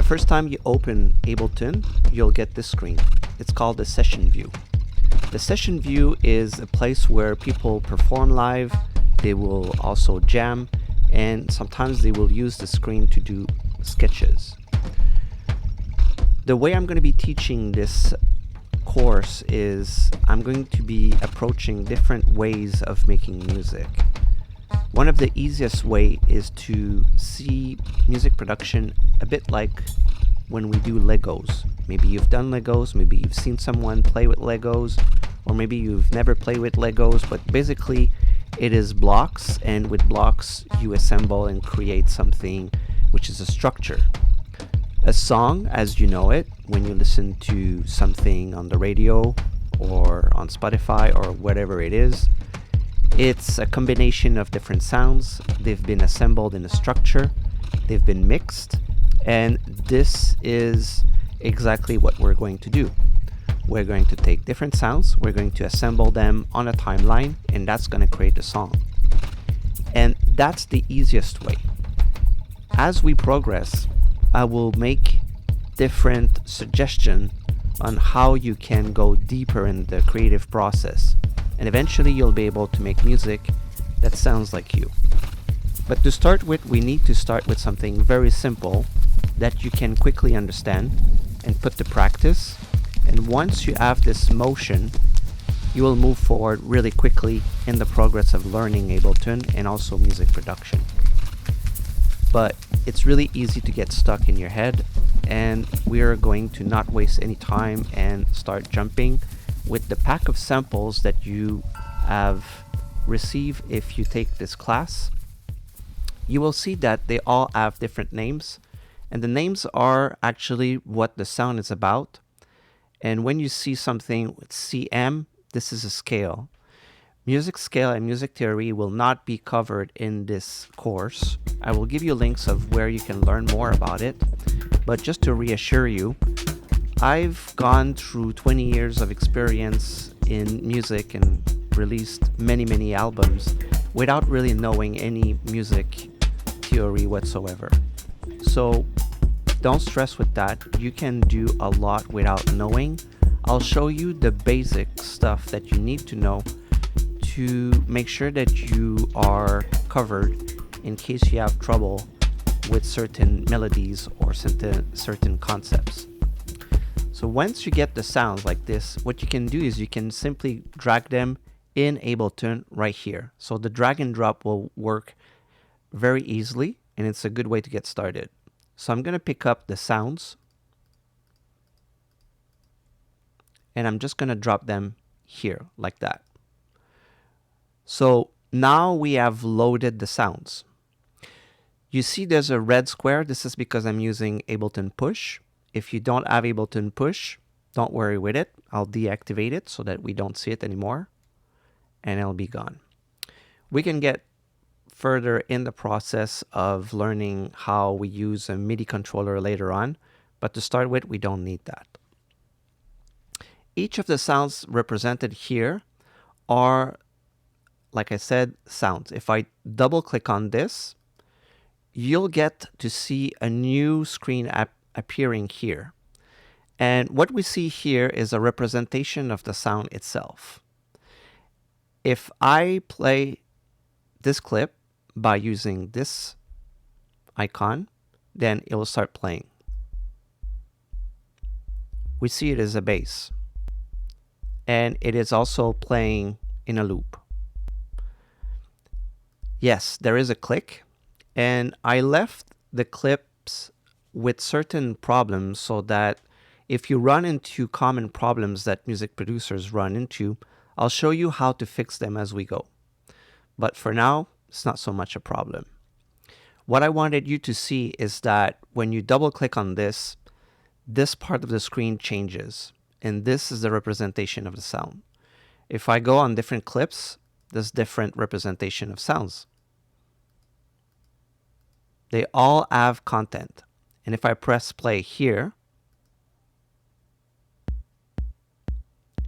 first time you open Ableton, you'll get this screen. It's called the session view. The session view is a place where people perform live. They will also jam, and sometimes they will use the screen to do sketches. The way I'm going to be teaching this course is I'm going to be approaching different ways of making music. One of the easiest way is to see music production a bit like when we do Legos. Maybe you've done Legos, maybe you've seen someone play with Legos, or maybe you've never played with Legos, but basically it is blocks, and with blocks you assemble and create something which is a structure. A song, as you know it, when you listen to something on the radio or on Spotify or whatever it is, it's a combination of different sounds. They've been assembled in a structure, they've been mixed, and this is exactly what we're going to do. We're going to take different sounds, we're going to assemble them on a timeline, and that's going to create a song. And that's the easiest way. As we progress, I will make different suggestions on how you can go deeper in the creative process, and eventually you'll be able to make music that sounds like you. But to start with, we need to start with something very simple that you can quickly understand and put to practice. And once you have this motion, you will move forward really quickly in the progress of learning Ableton and also music production. But it's really easy to get stuck in your head, and we are going to not waste any time and start jumping with the pack of samples that you have received if you take this class. You will see that they all have different names, and the names are actually what the sound is about. And when you see something with CM, this is a scale. Music scale and music theory will not be covered in this course. I will give you links of where you can learn more about it. But just to reassure you, I've gone through 20 years of experience in music and released many albums without really knowing any music theory whatsoever. So don't stress with that. You can do a lot without knowing. I'll show you the basic stuff that you need to know to make sure that you are covered in case you have trouble with certain melodies or certain concepts. So once you get the sounds like this, what you can do is you can simply drag them in Ableton right here. So the drag and drop will work very easily, and it's a good way to get started. So I'm going to pick up the sounds, and I'm just going to drop them here like that. So now we have loaded the sounds. You see there's a red square. This is because I'm using Ableton Push. If you don't have Ableton Push, don't worry with it. I'll deactivate it so that we don't see it anymore, and it'll be gone. We can get further in the process of learning how we use a MIDI controller later on, but to start with, we don't need that. Each of the sounds represented here are, like I said, sounds. If I double click on this, you'll get to see a new screen appearing here. And what we see here is a representation of the sound itself. If I play this clip by using this icon, then it will start playing. We see it as a bass, and it is also playing in a loop. Yes, there is a click, and I left the clips with certain problems so that if you run into common problems that music producers run into, I'll show you how to fix them as we go. But for now, it's not so much a problem. What I wanted you to see is that when you double click on this part of the screen changes, and this is the representation of the sound. If I go on different clips, there's different representation of sounds. They all have content. And if I press play here,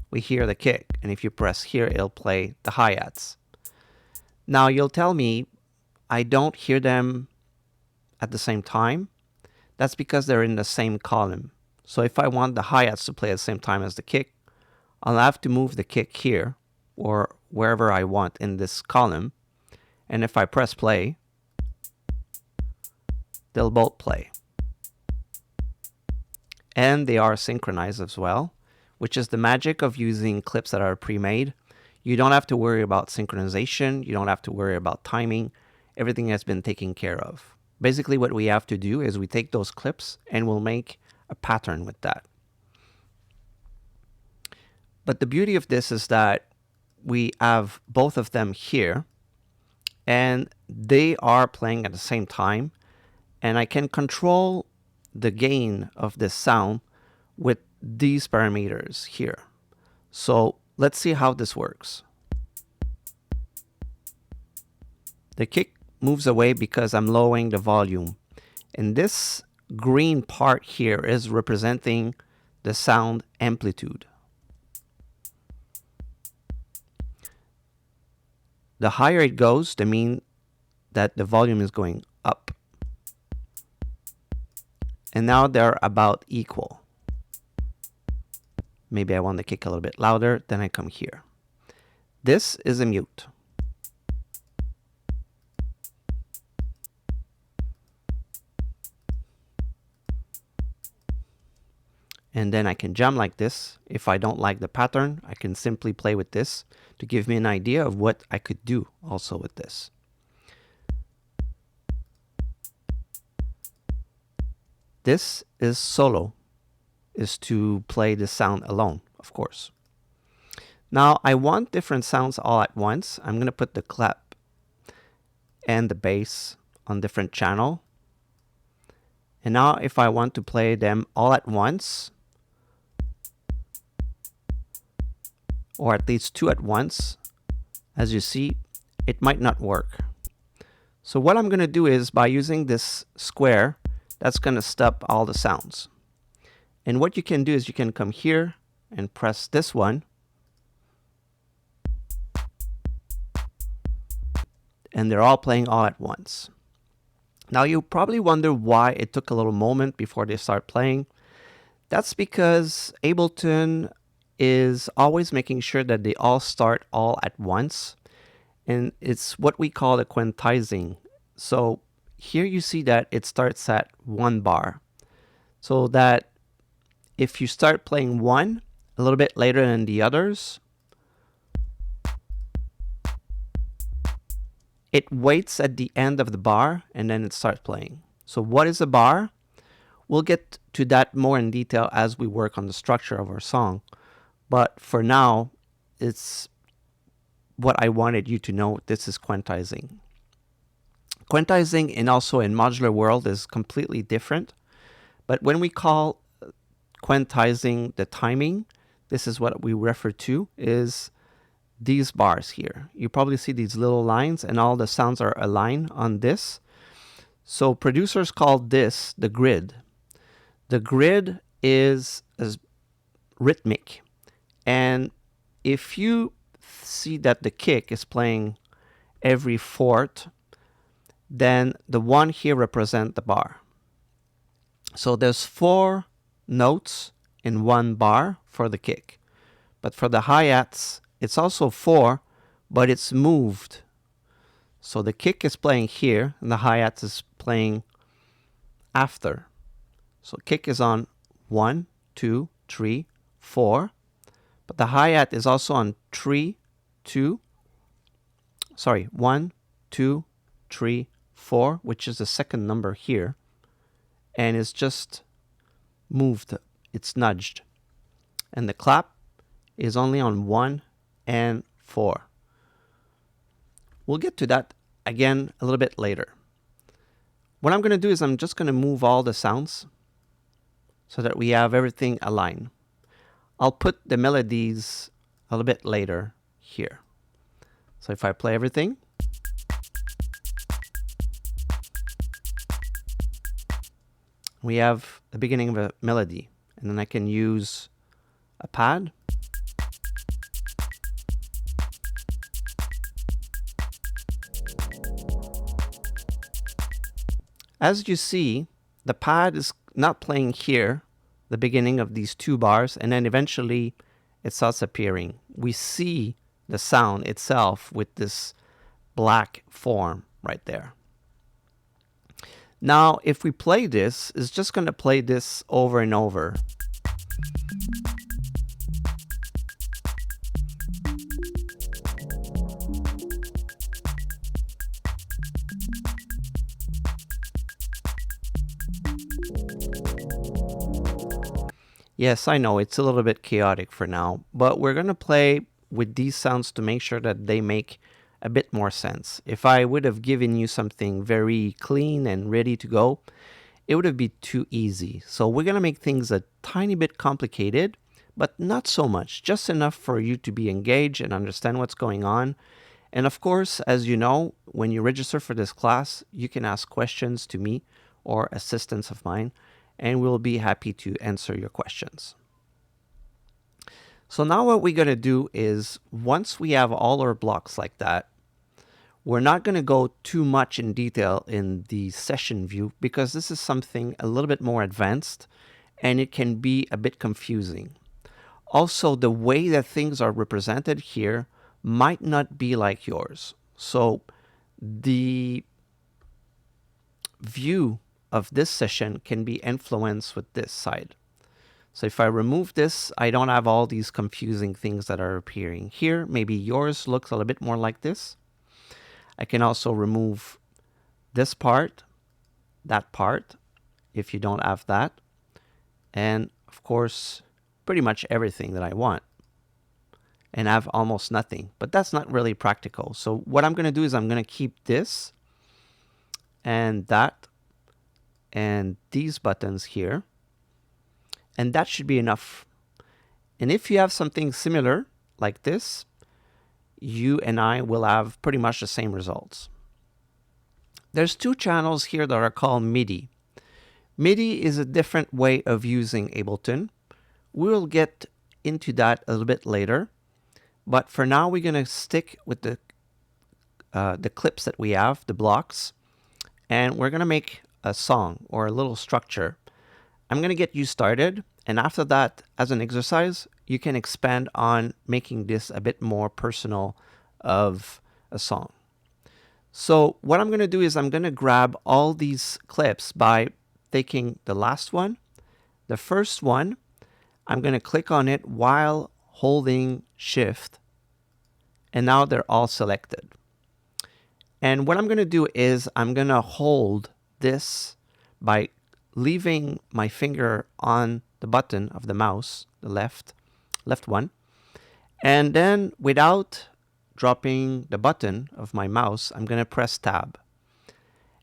we hear the kick. And if you press here, it'll play the hi-hats. Now you'll tell me I don't hear them at the same time. That's because they're in the same column. So if I want the hi-hats to play at the same time as the kick, I'll have to move the kick here or wherever I want in this column. And if I press play, they'll both play. And they are synchronized as well, which is the magic of using clips that are pre-made. You don't have to worry about synchronization. You don't have to worry about timing. Everything has been taken care of. Basically, what we have to do is we take those clips and we'll make a pattern with that. But the beauty of this is that we have both of them here and they are playing at the same time, and I can control the gain of this sound with these parameters here. So let's see how this works. The kick moves away because I'm lowering the volume, and this green part here is representing the sound amplitude. The higher it goes, the mean that the volume is going up. And now they're about equal. Maybe I want the kick a little bit louder, then I come here. This is a mute. And then I can jam like this. If I don't like the pattern, I can simply play with this to give me an idea of what I could do also with this. This is solo, is to play the sound alone, of course. Now I want different sounds all at once. I'm going to put the clap and the bass on different channel. And now if I want to play them all at once, or at least two at once, as you see, it might not work. So what I'm going to do is, by using this square, that's going to stop all the sounds. And what you can do is you can come here and press this one, and they're all playing all at once. Now you probably wonder why it took a little moment before they start playing. That's because Ableton is always making sure that they all start all at once. And it's what we call the quantizing. So here you see that it starts at 1 bar. So that if you start playing one a little bit later than the others, it waits at the end of the bar and then it starts playing. So what is a bar? We'll get to that more in detail as we work on the structure of our song. But for now, it's what I wanted you to know. This is quantizing. Quantizing and also in modular world is completely different. But when we call quantizing the timing, this is what we refer to is these bars here. You probably see these little lines and all the sounds are aligned on this. So producers call this the grid. The grid is rhythmic. And if you see that the kick is playing every fourth, then the one here represents the bar. So there's 4 notes in 1 bar for the kick. But for the hi-hats, it's also 4, but it's moved. So the kick is playing here, and the hi-hats is playing after. So kick is on 1, 2, 3, 4. But the hi-hat is also on 1, 2, 3, 4, which is the second number here. And it's just moved. It's nudged. And the clap is only on 1 and 4. We'll get to that again a little bit later. What I'm going to do is I'm just going to move all the sounds so that we have everything aligned. I'll put the melodies a little bit later here. So if I play everything, we have the beginning of a melody, and then I can use a pad. As you see, the pad is not playing here, the beginning of these two bars, and then eventually it starts appearing. We see the sound itself with this black form right there. Now, if we play this, it's just going to play this over and over. Yes, I know it's a little bit chaotic for now, but we're going to play with these sounds to make sure that they make a bit more sense. If I would have given you something very clean and ready to go, it would have been too easy. So we're going to make things a tiny bit complicated, but not so much, just enough for you to be engaged and understand what's going on. And of course, as you know, when you register for this class, you can ask questions to me or assistants of mine, and we'll be happy to answer your questions. So now what we're going to do is, once we have all our blocks like that, we're not going to go too much in detail in the session view because this is something a little bit more advanced and it can be a bit confusing. Also, the way that things are represented here might not be like yours. So the view of this session can be influenced with this side. So if I remove this, I don't have all these confusing things that are appearing here. Maybe yours looks a little bit more like this. I can also remove this part, that part, if you don't have that. And of course, pretty much everything that I want. And have almost nothing. But that's not really practical. So what I'm going to do is I'm going to keep this and that and these buttons here, and that should be enough. And if you have something similar like this, you and I will have pretty much the same results. There's two channels here that are called MIDI. MIDI is a different way of using Ableton. We'll get into that a little bit later, but for now we're going to stick with the clips that we have, the blocks, and we're going to make a song or a little structure. I'm going to get you started, and after that, as an exercise, you can expand on making this a bit more personal of a song. So what I'm going to do is I'm going to grab all these clips by taking the last one, the first one. I'm going to click on it while holding Shift, and now they're all selected. And what I'm going to do is I'm going to hold this by leaving my finger on the button of the mouse, the left one, and then without dropping the button of my mouse, I'm going to press Tab.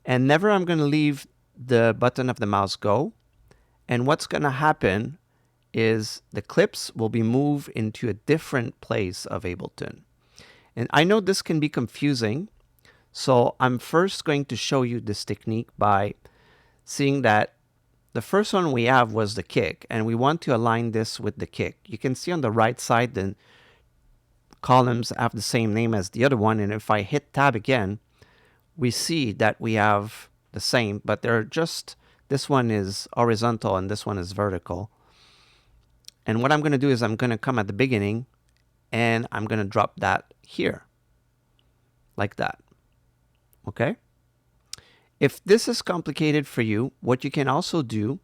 And never I'm going to leave the button of the mouse go. And what's going to happen is the clips will be moved into a different place of Ableton. And I know this can be confusing, so I'm first going to show you this technique by seeing that the first one we have was the kick, and we want to align this with the kick. You can see on the right side the columns have the same name as the other one, and if I hit Tab again, we see that we have the same, but they're just, this one is horizontal and this one is vertical. And what I'm going to do is I'm going to come at the beginning and I'm going to drop that here, like that. Okay? If this is complicated for you, what you can also do,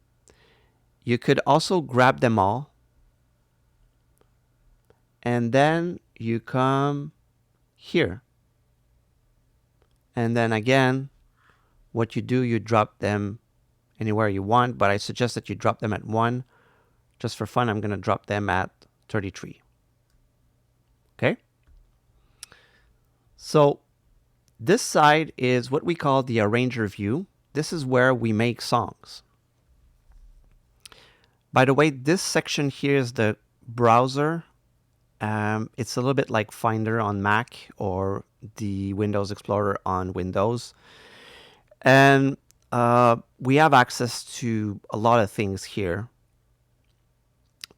you could also grab them all, and then you come here. And then again, what you do, you drop them anywhere you want, but I suggest that you drop them at 1. Just for fun, I'm going to drop them at 33. Okay? So this side is what we call the arranger view. This is where we make songs. By the way, this section here is the browser. It's a little bit like Finder on Mac or the Windows Explorer on Windows. And we have access to a lot of things here.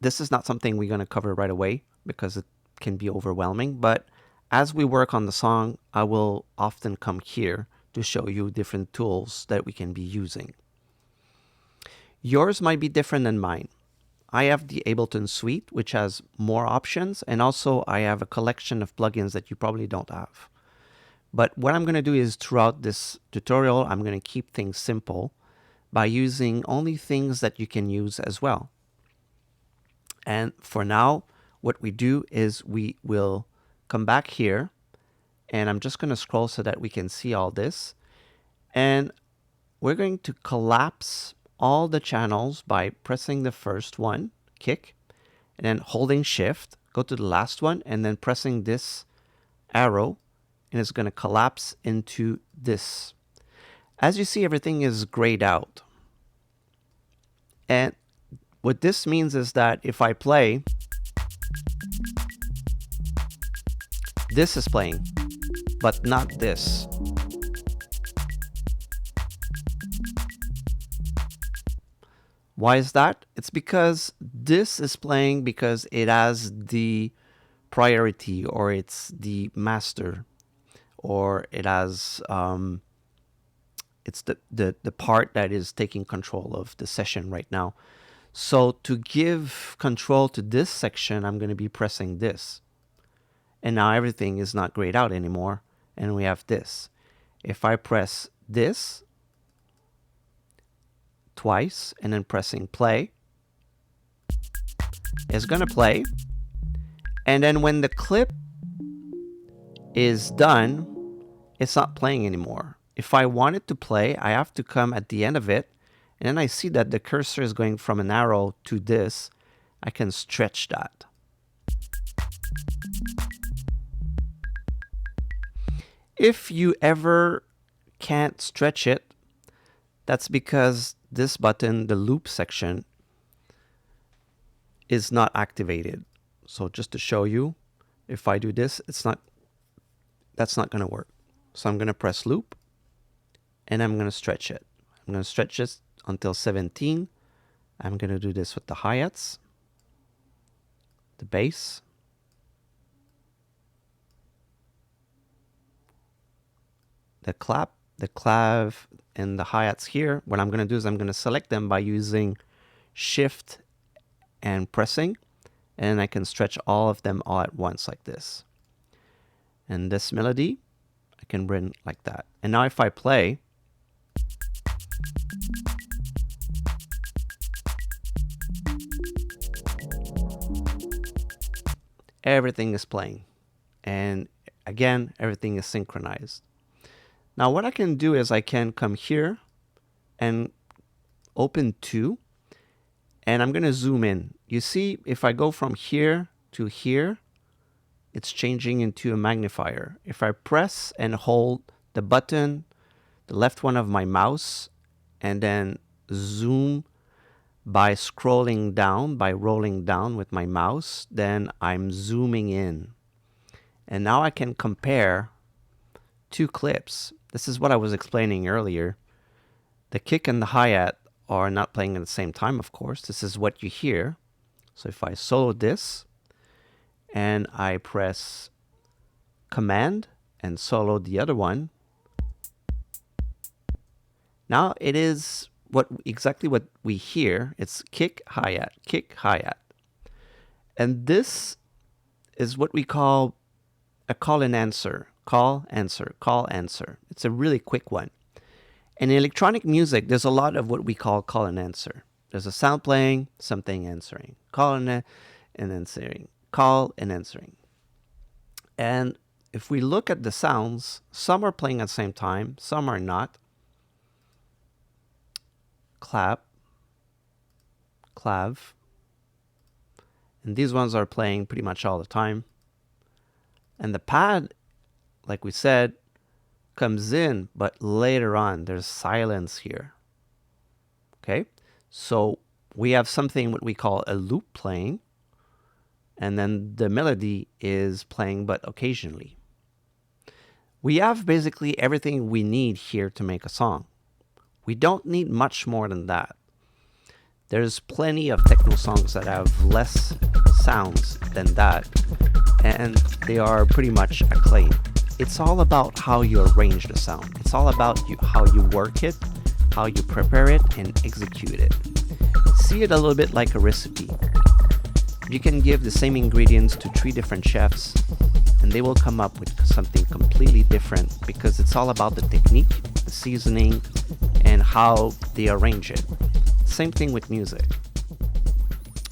This is not something we're going to cover right away because it can be overwhelming, but as we work on the song, I will often come here to show you different tools that we can be using. Yours might be different than mine. I have the Ableton Suite, which has more options, and also I have a collection of plugins that you probably don't have. But what I'm going to do is throughout this tutorial, I'm going to keep things simple by using only things that you can use as well. And for now, what we do is we will come back here, and I'm just going to scroll so that we can see all this. And we're going to collapse all the channels by pressing the first one, kick, and then holding shift, go to the last one, and then pressing this arrow, and it's going to collapse into this. As you see, everything is grayed out. And what this means is that if I play, this is playing, but not this. Why is that? It's because this is playing because it has the priority, or it's the master, or it has it's the part that is taking control of the session right now. So to give control to this section, I'm going to be pressing this. And now everything is not grayed out anymore, and we have this. If I press this twice and then pressing play, it's going to play. And then when the clip is done, it's not playing anymore. If I want it to play, I have to come at the end of it, and then I see that the cursor is going from an arrow to this. I can stretch that. If you ever can't stretch it, that's because this button, the loop section, is not activated. So just to show you, if I do this, that's not going to work. So I'm going to press loop, and I'm going to stretch it. I'm going to stretch this until 17. I'm going to do this with the hi-hats, the bass, the clap, the clav, and the hi-hats here. What I'm going to do is I'm going to select them by using shift and pressing, and I can stretch all of them all at once like this. And this melody, I can bring like that. And now if I play, everything is playing. And again, everything is synchronized. Now what I can do is I can come here and open 2, and I'm going to zoom in. You see, if I go from here to here, it's changing into a magnifier. If I press and hold the button, the left one of my mouse, and then zoom by scrolling down, by rolling down with my mouse, then I'm zooming in. And now I can compare 2 clips. This is what I was explaining earlier. The kick and the hi-hat are not playing at the same time, of course. This is what you hear. So if I solo this, and I press Command and solo the other one, now it is exactly what we hear. It's kick, hi-hat, kick, hi-hat. And this is what we call a call and answer. Call, answer, call, answer. It's a really quick one. In electronic music, there's a lot of what we call and answer. There's a sound playing, something answering. Call and answering. Call and answering. And if we look at the sounds, some are playing at the same time, some are not. Clap, clav. And these ones are playing pretty much all the time. And the pad, like we said, comes in, but later on there's silence here. Okay, so we have something what we call a loop playing, and then the melody is playing but occasionally. We have basically everything we need here to make a song. We don't need much more than that. There's plenty of techno songs that have less sounds than that, and they are pretty much acclaimed. It's all about how you arrange the sound. It's all about how you work it, how you prepare it, and execute it. see it a little bit like a recipe. You can give the same ingredients to 3 different chefs and they will come up with something completely different because it's all about the technique, the seasoning, and how they arrange it. Same thing with music.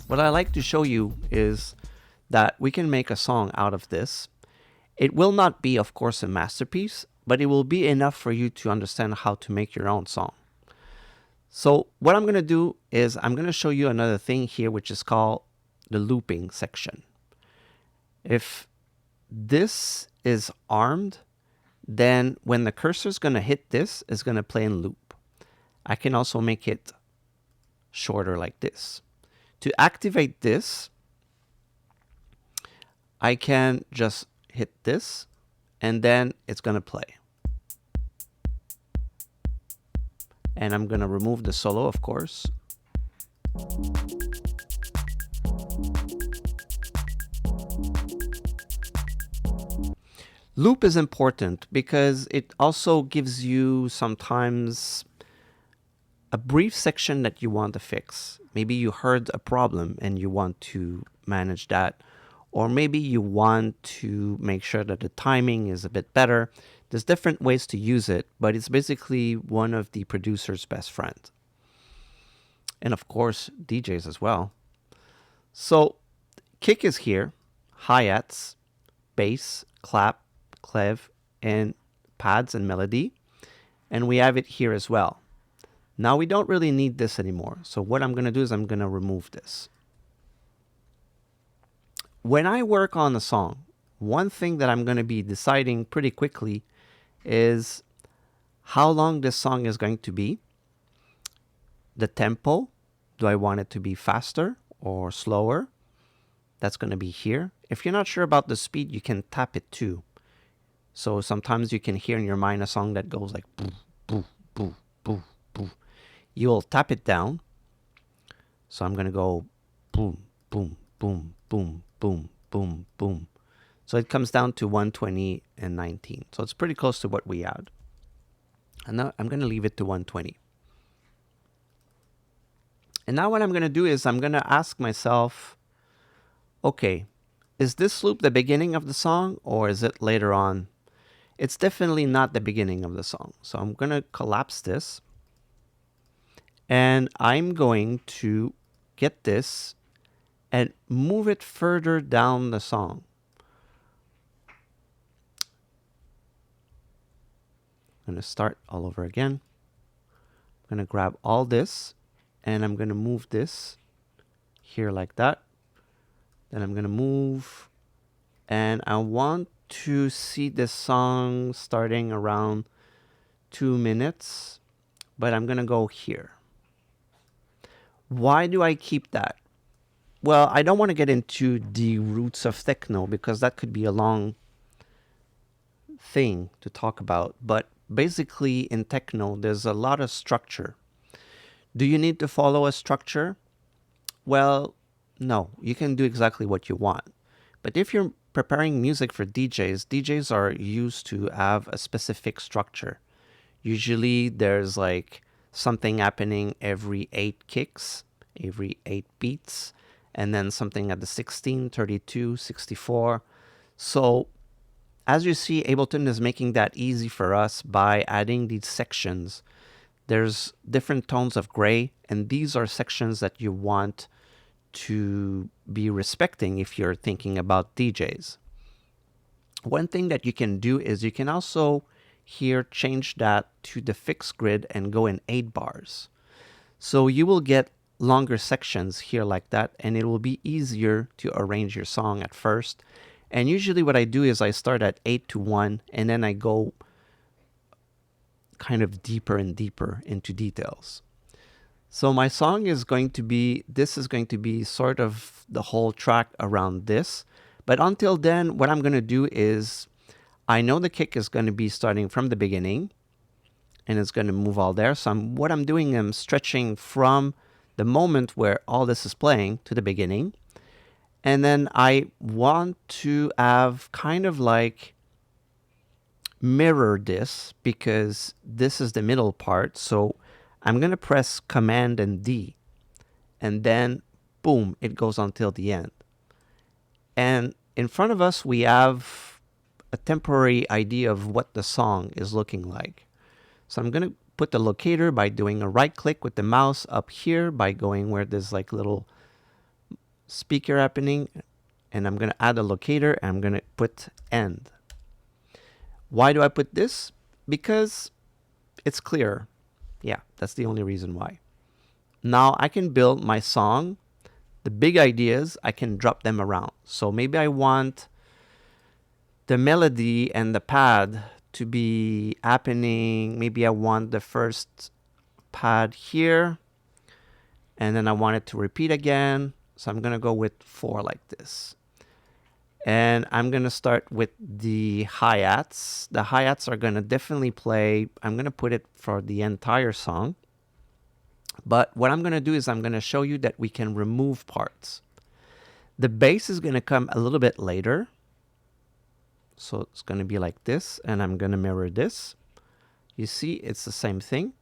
What I like to show you is that we can make a song out of this. It will not be, of course, a masterpiece, but it will be enough for you to understand how to make your own song. So what I'm going to do is I'm going to show you another thing here, which is called the looping section. If this is armed, then when the cursor is going to hit this, it's going to play in loop. I can also make it shorter like this. To activate this, I can just hit this and then it's going to play. And I'm going to remove the solo, of course. Loop is important because it also gives you sometimes a brief section that you want to fix. Maybe you heard a problem and you want to manage that. Or maybe you want to make sure that the timing is a bit better. There's different ways to use it, but it's basically one of the producer's best friends. And of course, DJs as well. So kick is here, hi-hats, bass, clap, clev, and pads and melody. And we have it here as well. Now we don't really need this anymore. So what I'm going to do is I'm going to remove this. When I work on a song, one thing that I'm going to be deciding pretty quickly is how long this song is going to be. The tempo, do I want it to be faster or slower? That's going to be here. If you're not sure about the speed, you can tap it too. So sometimes you can hear in your mind a song that goes like boo, boo, boo, boo, boo. You'll tap it down. So I'm going to go boom, boom, boom, boom, boom, boom, boom. So it comes down to 120 and 19. So it's pretty close to what we had. And now I'm going to leave it to 120. And now what I'm going to do is I'm going to ask myself, okay, is this loop the beginning of the song or is it later on? It's definitely not the beginning of the song. So I'm going to collapse this. And I'm going to get this and move it further down the song. I'm going to start all over again. I'm going to grab all this and I'm going to move this here like that. Then I'm going to move and I want to see this song starting around 2 minutes, but I'm going to go here. Why do I keep that? Well, I don't want to get into the roots of techno because that could be a long thing to talk about. But basically in techno, there's a lot of structure. Do you need to follow a structure? Well, no, you can do exactly what you want. But if you're preparing music for DJs, DJs are used to have a specific structure. Usually there's like something happening every 8 kicks, every 8 beats, and then something at the 16, 32, 64. So as you see, Ableton is making that easy for us by adding these sections. There's different tones of gray, and these are sections that you want to be respecting if you're thinking about DJs. One thing that you can do is you can also here change that to the fixed grid and go in 8 bars. So you will get longer sections here like that, and it will be easier to arrange your song at first. And usually what I do is I start at 8 to 1 and then I go kind of deeper and deeper into details. So my song is going to be, this is going to be sort of the whole track around this. But until then, what I'm going to do is, I know the kick is going to be starting from the beginning and it's going to move all there. So what I'm doing, I'm stretching from the moment where all this is playing to the beginning. And then I want to have kind of like mirror this because this is the middle part. So I'm going to press Command and D. and then boom, it goes until the end. And in front of us, we have a temporary idea of what the song is looking like. So I'm going to put the locator by doing a right click with the mouse up here by going where there's like little speaker happening. And I'm going to add a locator and I'm going to put end. Why do I put this? Because it's clearer. Yeah, that's the only reason why. Now I can build my song. The big ideas, I can drop them around. So maybe I want the melody and the pad to be happening. Maybe I want the first pad here, and then I want it to repeat again. So I'm going to go with 4 like this. And I'm going to start with the hi-hats. The hi-hats are going to definitely play. I'm going to put it for the entire song. But what I'm going to do is I'm going to show you that we can remove parts. The bass is going to come a little bit later. So it's going to be like this, and I'm going to mirror this. You see, it's the same thing.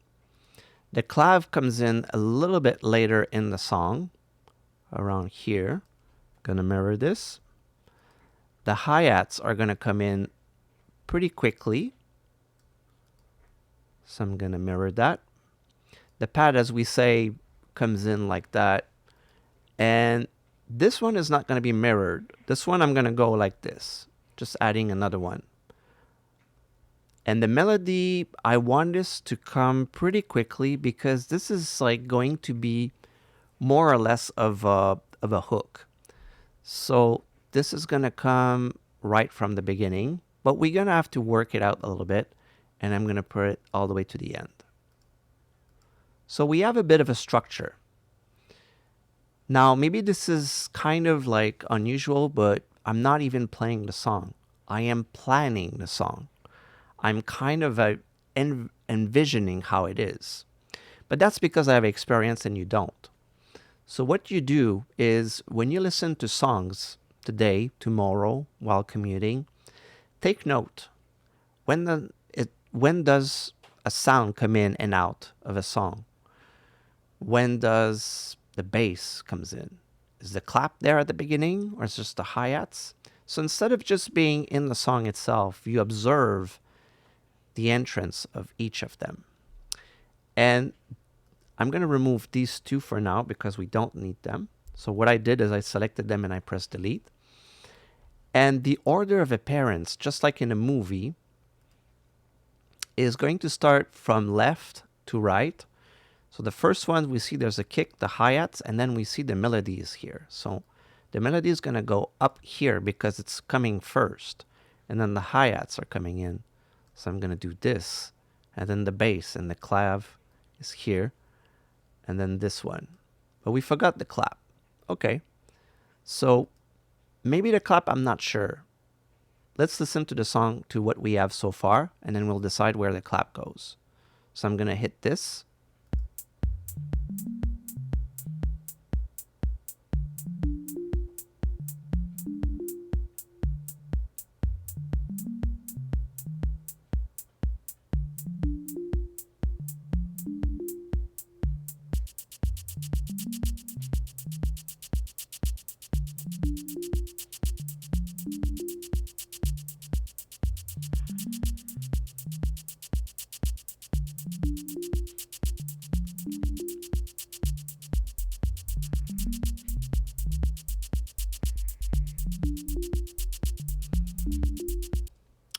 The clav comes in a little bit later in the song, around here. Going to mirror this. The hi-hats are going to come in pretty quickly. So I'm going to mirror that. The pad, as we say, comes in like that. And this one is not going to be mirrored. This one I'm going to go like this, just adding another one. And the melody, I want this to come pretty quickly because this is like going to be more or less of a hook. So this is going to come right from the beginning, but we're going to have to work it out a little bit. And I'm going to put it all the way to the end. So we have a bit of a structure. Now, maybe this is kind of like unusual, but I'm not even playing the song. I am planning the song. I'm kind of envisioning how it is. But that's because I have experience and you don't. So what you do is when you listen to songs today, tomorrow, while commuting, take note. When does a sound come in and out of a song? When does the bass comes in? Is the clap there at the beginning, or is it just the hi-hats? So instead of just being in the song itself, you observe the entrance of each of them. And I'm going to remove these 2 for now because we don't need them. So what I did is I selected them and I pressed delete. And the order of appearance, just like in a movie, is going to start from left to right. So the first one, we see there's a kick, the hi-hats, and then we see the melody is here. So the melody is going to go up here because it's coming first. And then the hi-hats are coming in. So I'm going to do this. And then the bass and the clav is here. And then this one. But we forgot the clap. Okay. So maybe the clap, I'm not sure. Let's listen to the song to what we have so far, and then we'll decide where the clap goes. So I'm going to hit this.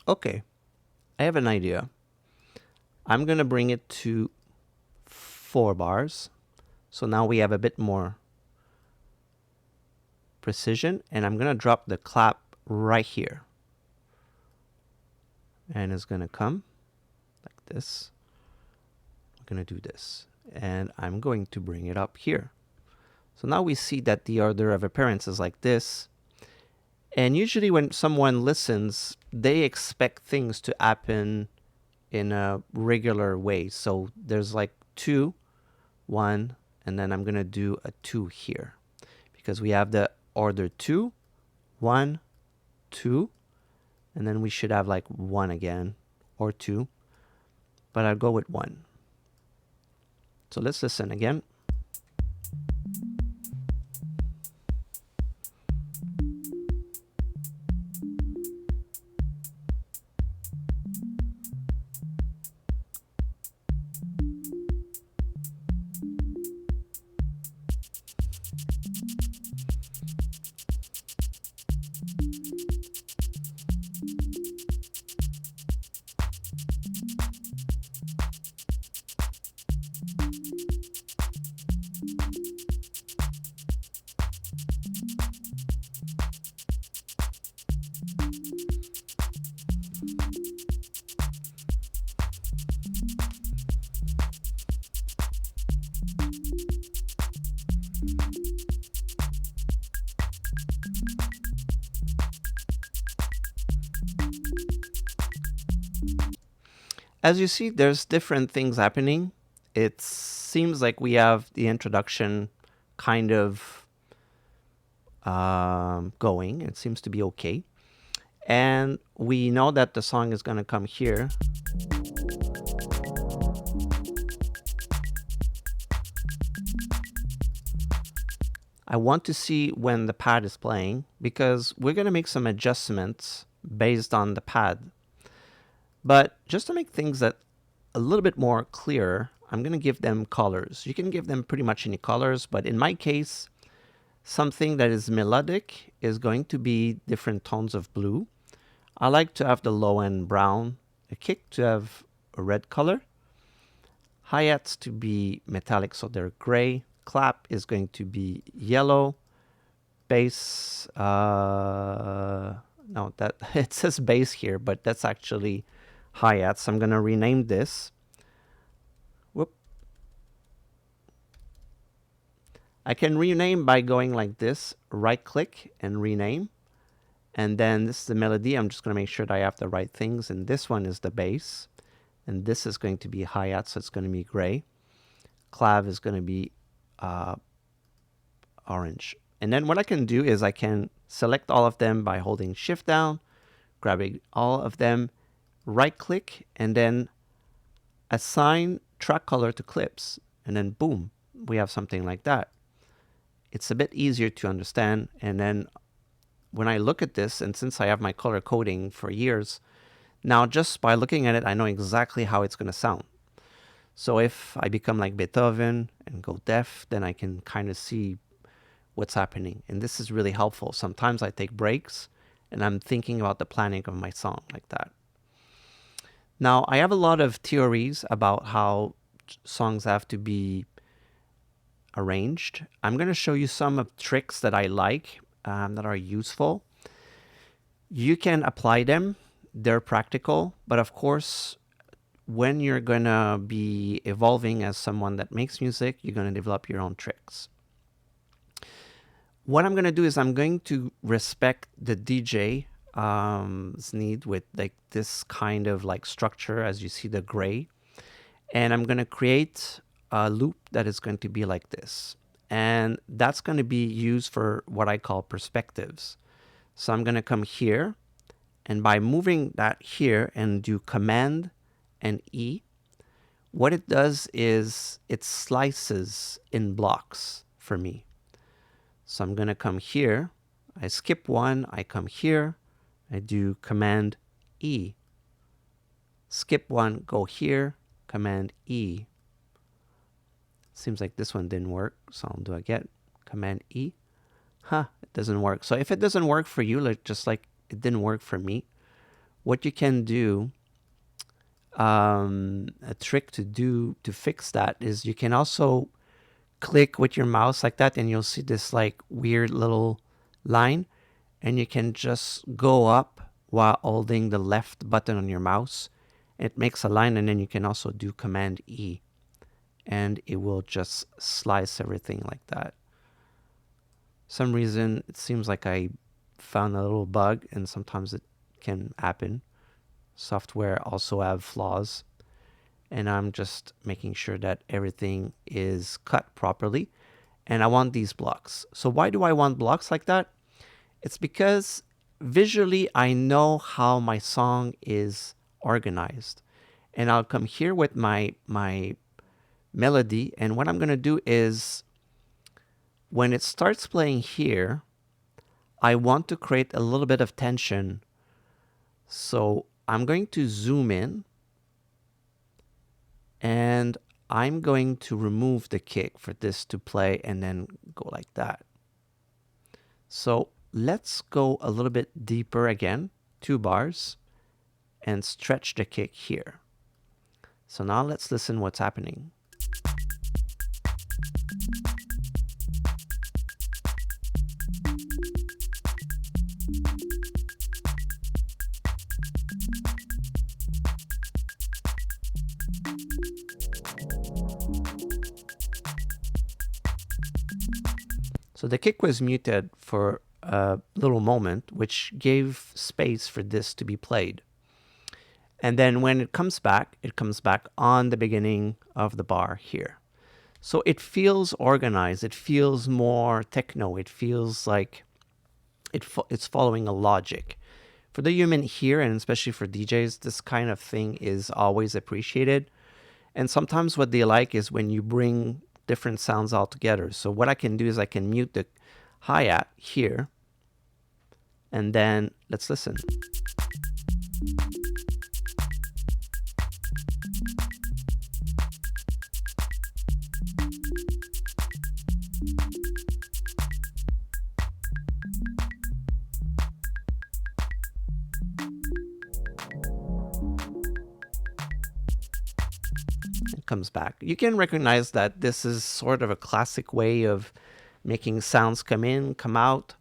Okay, I have an idea. I'm going to bring it to 4 bars. So now we have a bit more precision. And I'm going to drop the clap right here. And it's going to come like this. I'm going to do this. And I'm going to bring it up here. So now we see that the order of appearance is like this. And usually when someone listens, they expect things to happen in a regular way. So there's like 2, 1, and then I'm going to do a 2 here. Because we have the order 2, 1, 2, and then we should have like 1 again, or 2. But I'll go with 1. So let's listen again. As you see, there's different things happening. It seems like we have the introduction kind of going. It seems to be okay. And we know that the song is going to come here. I want to see when the pad is playing because we're going to make some adjustments based on the pad. But just to make things that a little bit more clear, I'm going to give them colors. You can give them pretty much any colors, but in my case, something that is melodic is going to be different tones of blue. I like to have the low end brown, a kick to have a red color, hi-hats to be metallic, so they're gray, clap is going to be yellow, bass, no, that it says bass here, but that's actually hi-hats. I'm going to rename this. Whoop. I can rename by going like this, right click and rename. And then this is the melody. I'm just going to make sure that I have the right things. And this one is the bass. And this is going to be hi-hat, so it's going to be gray. Clav is going to be orange. And then what I can do is I can select all of them by holding shift down, grabbing all of them, right click, and then assign track color to clips. And then boom, we have something like that. It's a bit easier to understand. And then when I look at this, and since I have my color coding for years, now just by looking at it, I know exactly how it's going to sound. So if I become like Beethoven and go deaf, then I can kind of see what's happening. And this is really helpful. Sometimes I take breaks and I'm thinking about the planning of my song like that. Now, I have a lot of theories about how songs have to be arranged. I'm going to show you some of tricks that I like that are useful. You can apply them. They're practical. But of course, when you're going to be evolving as someone that makes music, you're going to develop your own tricks. What I'm going to do is I'm going to respect the DJ's need with like this kind of like structure, as you see the gray. And I'm going to create a loop that is going to be like this. And that's going to be used for what I call perspectives. So I'm going to come here, and by moving that here and do Command and E, what it does is it slices in blocks for me. So I'm going to come here, I skip one, I come here, I do Command E. Skip one, go here, Command E. Seems like this one didn't work, so I'll do again, Command E. It doesn't work. So if it doesn't work for you, like just like it didn't work for me, what you can do, a trick to fix that is you can also click with your mouse like that, and you'll see this like weird little line, and you can just go up while holding the left button on your mouse. It makes a line, and then you can also do Command E, and it will just slice everything like that. Some reason it seems like I found a little bug, and sometimes it can happen. Software also have flaws, and I'm just making sure that everything is cut properly. And I want these blocks. So why do I want blocks like that? It's because visually I know how my song is organized. And I'll come here with my melody, and what I'm going to do is when it starts playing here, I want to create a little bit of tension. So I'm going to zoom in, and I'm going to remove the kick for this to play and then go like that. So let's go a little bit deeper again, 2 bars, and stretch the kick here. So now let's listen what's happening. So the kick was muted for a little moment, which gave space for this to be played. And then when it comes back on the beginning of the bar here. So it feels organized. It feels more techno. It feels like it's following a logic. For the human here, and especially for DJs, this kind of thing is always appreciated. And sometimes what they like is when you bring different sounds all together. So what I can do is I can mute the hi-hat here, and then let's listen. It comes back. You can recognize that this is sort of a classic way of making sounds come in, come out.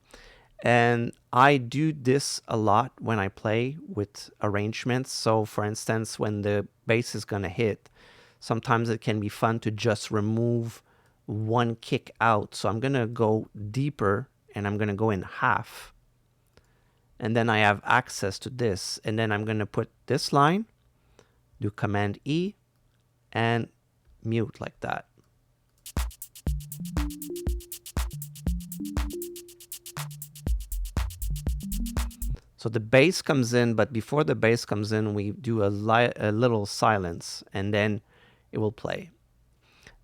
And I do this a lot when I play with arrangements. So for instance, when the bass is going to hit, sometimes it can be fun to just remove one kick out. So I'm going to go deeper and I'm going to go in half. And then I have access to this. And then I'm going to put this line, do Command E, and mute like that. So the bass comes in, but before the bass comes in, we do a little silence, and then it will play.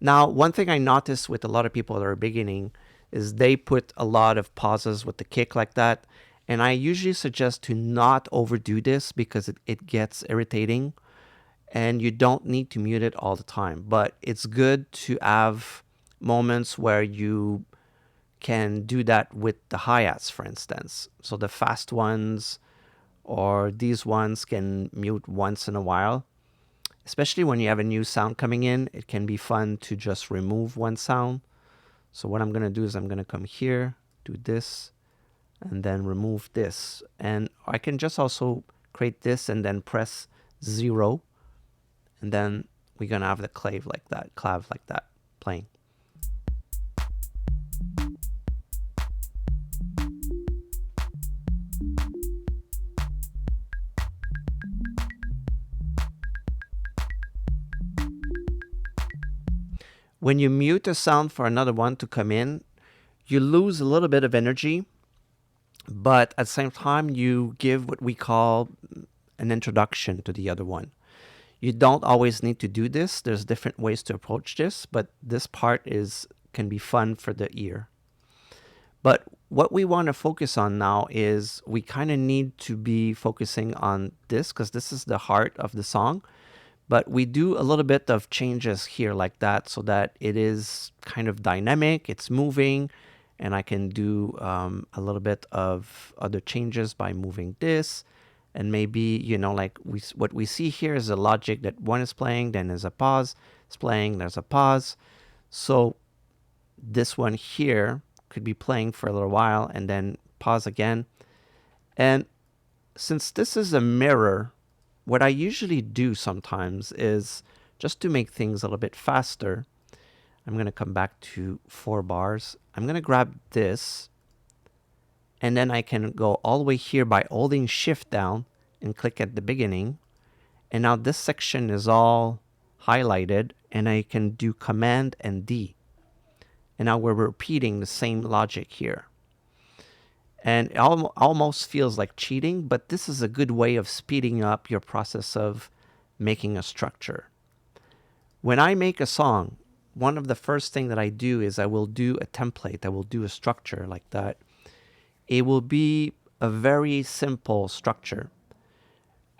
Now, one thing I noticed with a lot of people that are beginning is they put a lot of pauses with the kick like that, and I usually suggest to not overdo this because it gets irritating, and you don't need to mute it all the time. But it's good to have moments where you can do that with the hi-hats, for instance. So the fast ones or these ones can mute once in a while. Especially when you have a new sound coming in, it can be fun to just remove one sound. So what I'm going to do is I'm going to come here, do this, and then remove this. And I can just also create this and then press 0. And then we're going to have the clav like that playing. When you mute a sound for another one to come in, you lose a little bit of energy, but at the same time, you give what we call an introduction to the other one. You don't always need to do this. There's different ways to approach this, but this part can be fun for the ear. But what we want to focus on now is we kind of need to be focusing on this because this is the heart of the song. But we do a little bit of changes here like that so that it is kind of dynamic, it's moving, and I can do a little bit of other changes by moving this. And maybe, like what we see here is a logic that one is playing, then there's a pause, it's playing, there's a pause. So this one here could be playing for a little while and then pause again. And since this is a mirror, what I usually do sometimes is just to make things a little bit faster. I'm going to come back to 4 bars. I'm going to grab this, and then I can go all the way here by holding Shift down and click at the beginning. And now this section is all highlighted, and I can do Command and D. And now we're repeating the same logic here. And it almost feels like cheating, but this is a good way of speeding up your process of making a structure. When I make a song, one of the first things that I do is I will do a template. I will do a structure like that. It will be a very simple structure.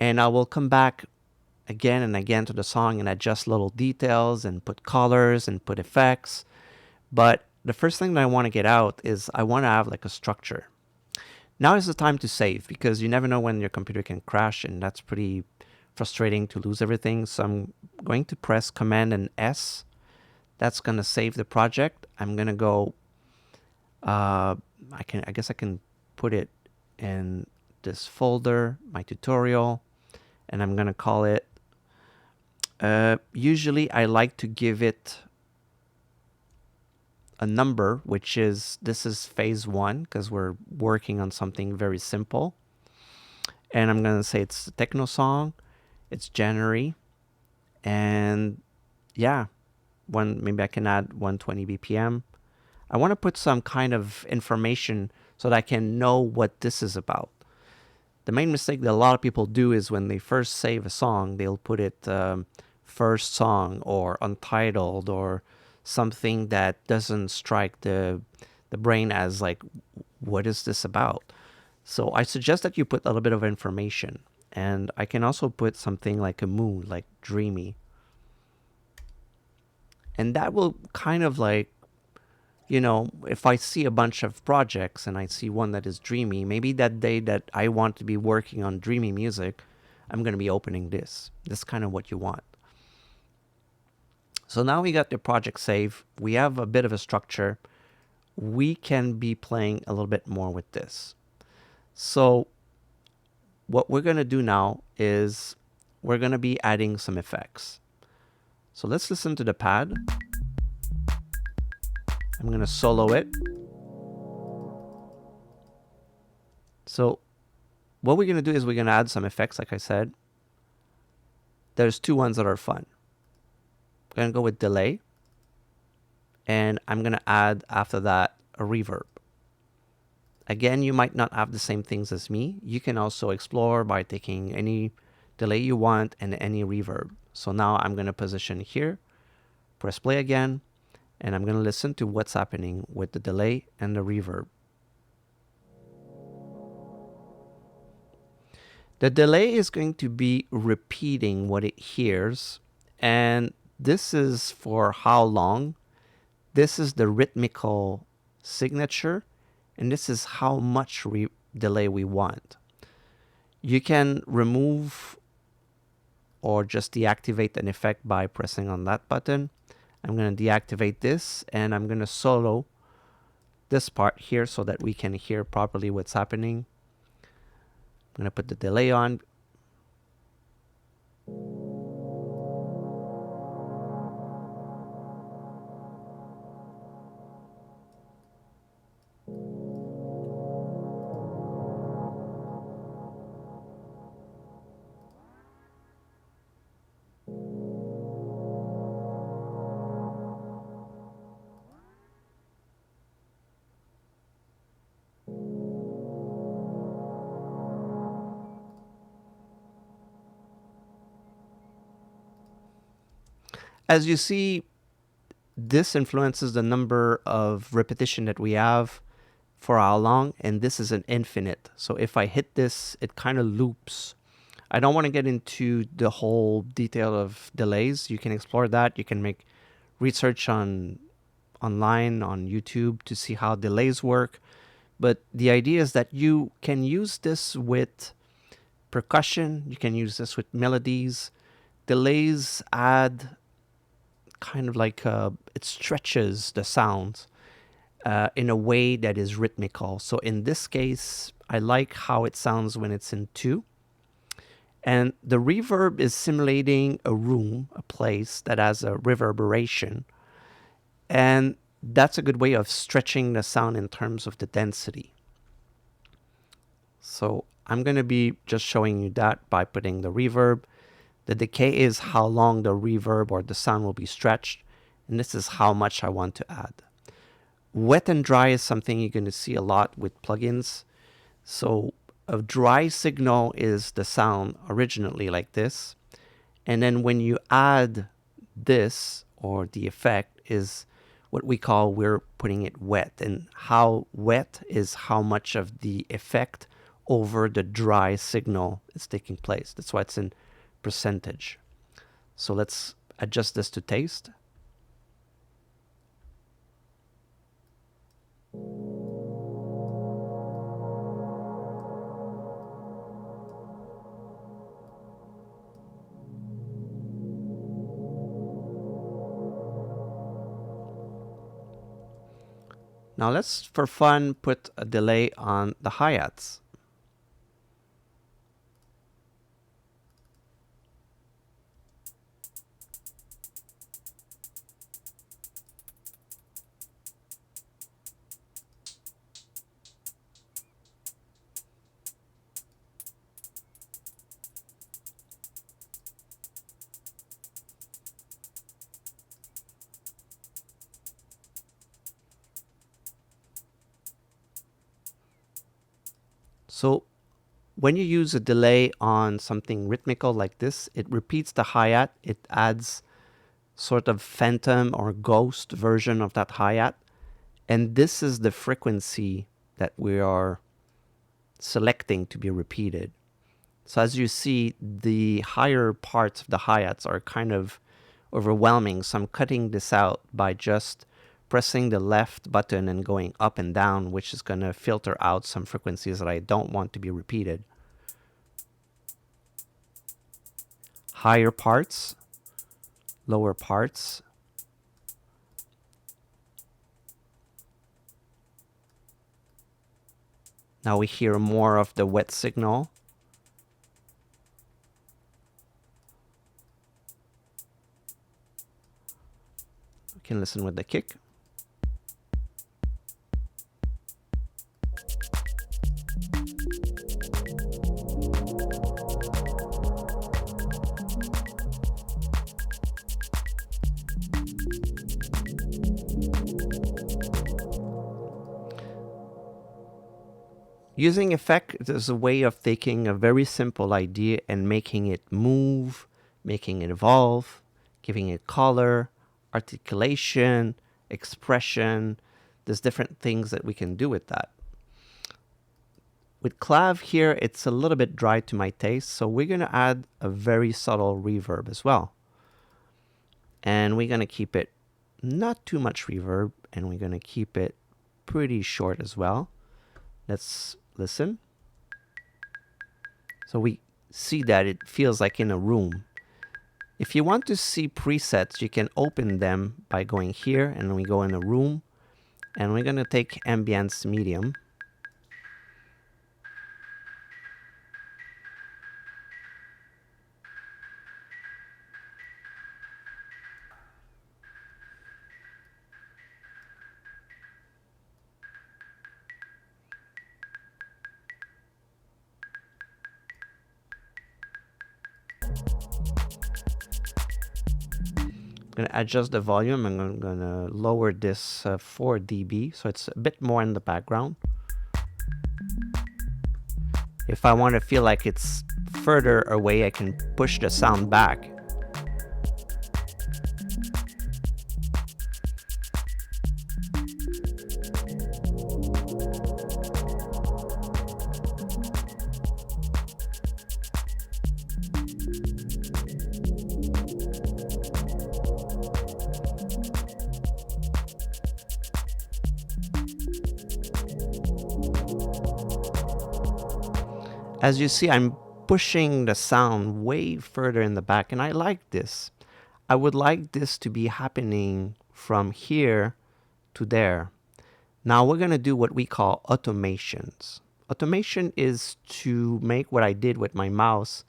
And I will come back again and again to the song and adjust little details and put colors and put effects. But the first thing that I want to get out is I want to have like a structure. Now is the time to save because you never know when your computer can crash, and that's pretty frustrating to lose everything. So I'm going to press Command and S. That's going to save the project. I'm going to go, I guess I can put it in this folder, my tutorial, and I'm going to call it, usually I like to give it a number, which is, this is phase 1 because we're working on something very simple. And I'm going to say it's a techno song. It's January, and yeah, maybe I can add 120 BPM. I want to put some kind of information so that I can know what this is about. The main mistake that a lot of people do is when they first save a song, they'll put it first song or untitled or something that doesn't strike the brain as like, what is this about? So I suggest that you put a little bit of information. And I can also put something like a mood, like dreamy. And that will kind of like, if I see a bunch of projects and I see one that is dreamy, maybe that day that I want to be working on dreamy music, I'm going to be opening this. This is kind of what you want. So now we got the project saved. We have a bit of a structure. We can be playing a little bit more with this. So what we're going to do now is we're going to be adding some effects. So let's listen to the pad. I'm going to solo it. So what we're going to do is we're going to add some effects, like I said. There's two ones that are fun. We're going to go with delay. And I'm going to add, after that, a reverb. Again, you might not have the same things as me. You can also explore by taking any delay you want and any reverb. So now I'm going to position here, press play again, and I'm going to listen to what's happening with the delay and the reverb. The delay is going to be repeating what it hears, and this is for how long. This is the rhythmical signature, and this is how much delay we want. You can remove or just deactivate an effect by pressing on that button. I'm going to deactivate this, and I'm going to solo this part here so that we can hear properly what's happening. I'm going to put the delay on. As you see, this influences the number of repetition that we have for how long, and this is an infinite. So if I hit this, it kind of loops. I don't want to get into the whole detail of delays. You can explore that. You can make research online on YouTube to see how delays work. But the idea is that you can use this with percussion. You can use this with melodies. Delays add kind of like it stretches the sound in a way that is rhythmical. So in this case, I like how it sounds when it's in 2. And the reverb is simulating a room, a place that has a reverberation. And that's a good way of stretching the sound in terms of the density. So I'm going to be just showing you that by putting the reverb. The decay is how long the reverb or the sound will be stretched. And this is how much I want to add. Wet and dry is something you're going to see a lot with plugins. So a dry signal is the sound originally like this. And then when you add this, or the effect, is what we call, we're putting it wet. And how wet is how much of the effect over the dry signal is taking place. That's why it's in percentage. So let's adjust this to taste. Now let's, for fun, put a delay on the hi-hats. So when you use a delay on something rhythmical like this, it repeats the hi-hat. It adds sort of phantom or ghost version of that hi-hat. And this is the frequency that we are selecting to be repeated. So as you see, the higher parts of the hi-hats are kind of overwhelming. So I'm cutting this out by just pressing the left button and going up and down, which is going to filter out some frequencies that I don't want to be repeated. Higher parts, lower parts. Now we hear more of the wet signal. We can listen with the kick. Using effect is a way of taking a very simple idea and making it move, making it evolve, giving it color, articulation, expression. There's different things that we can do with that. With clav here, it's a little bit dry to my taste, so we're going to add a very subtle reverb as well. And we're going to keep it not too much reverb, and we're going to keep it pretty short as well. Let's listen. So we see that it feels like in a room. If you want to see presets, you can open them by going here, and we go in a room, and we're going to take ambience medium. I'm going to adjust the volume. I'm going to lower this 4 dB, so it's a bit more in the background. If I want to feel like it's further away, I can push the sound back. As you see, I'm pushing the sound way further in the back, and I like this. I would like this to be happening from here to there. Now we're going to do what we call automations. Automation is to make what I did with my mouse.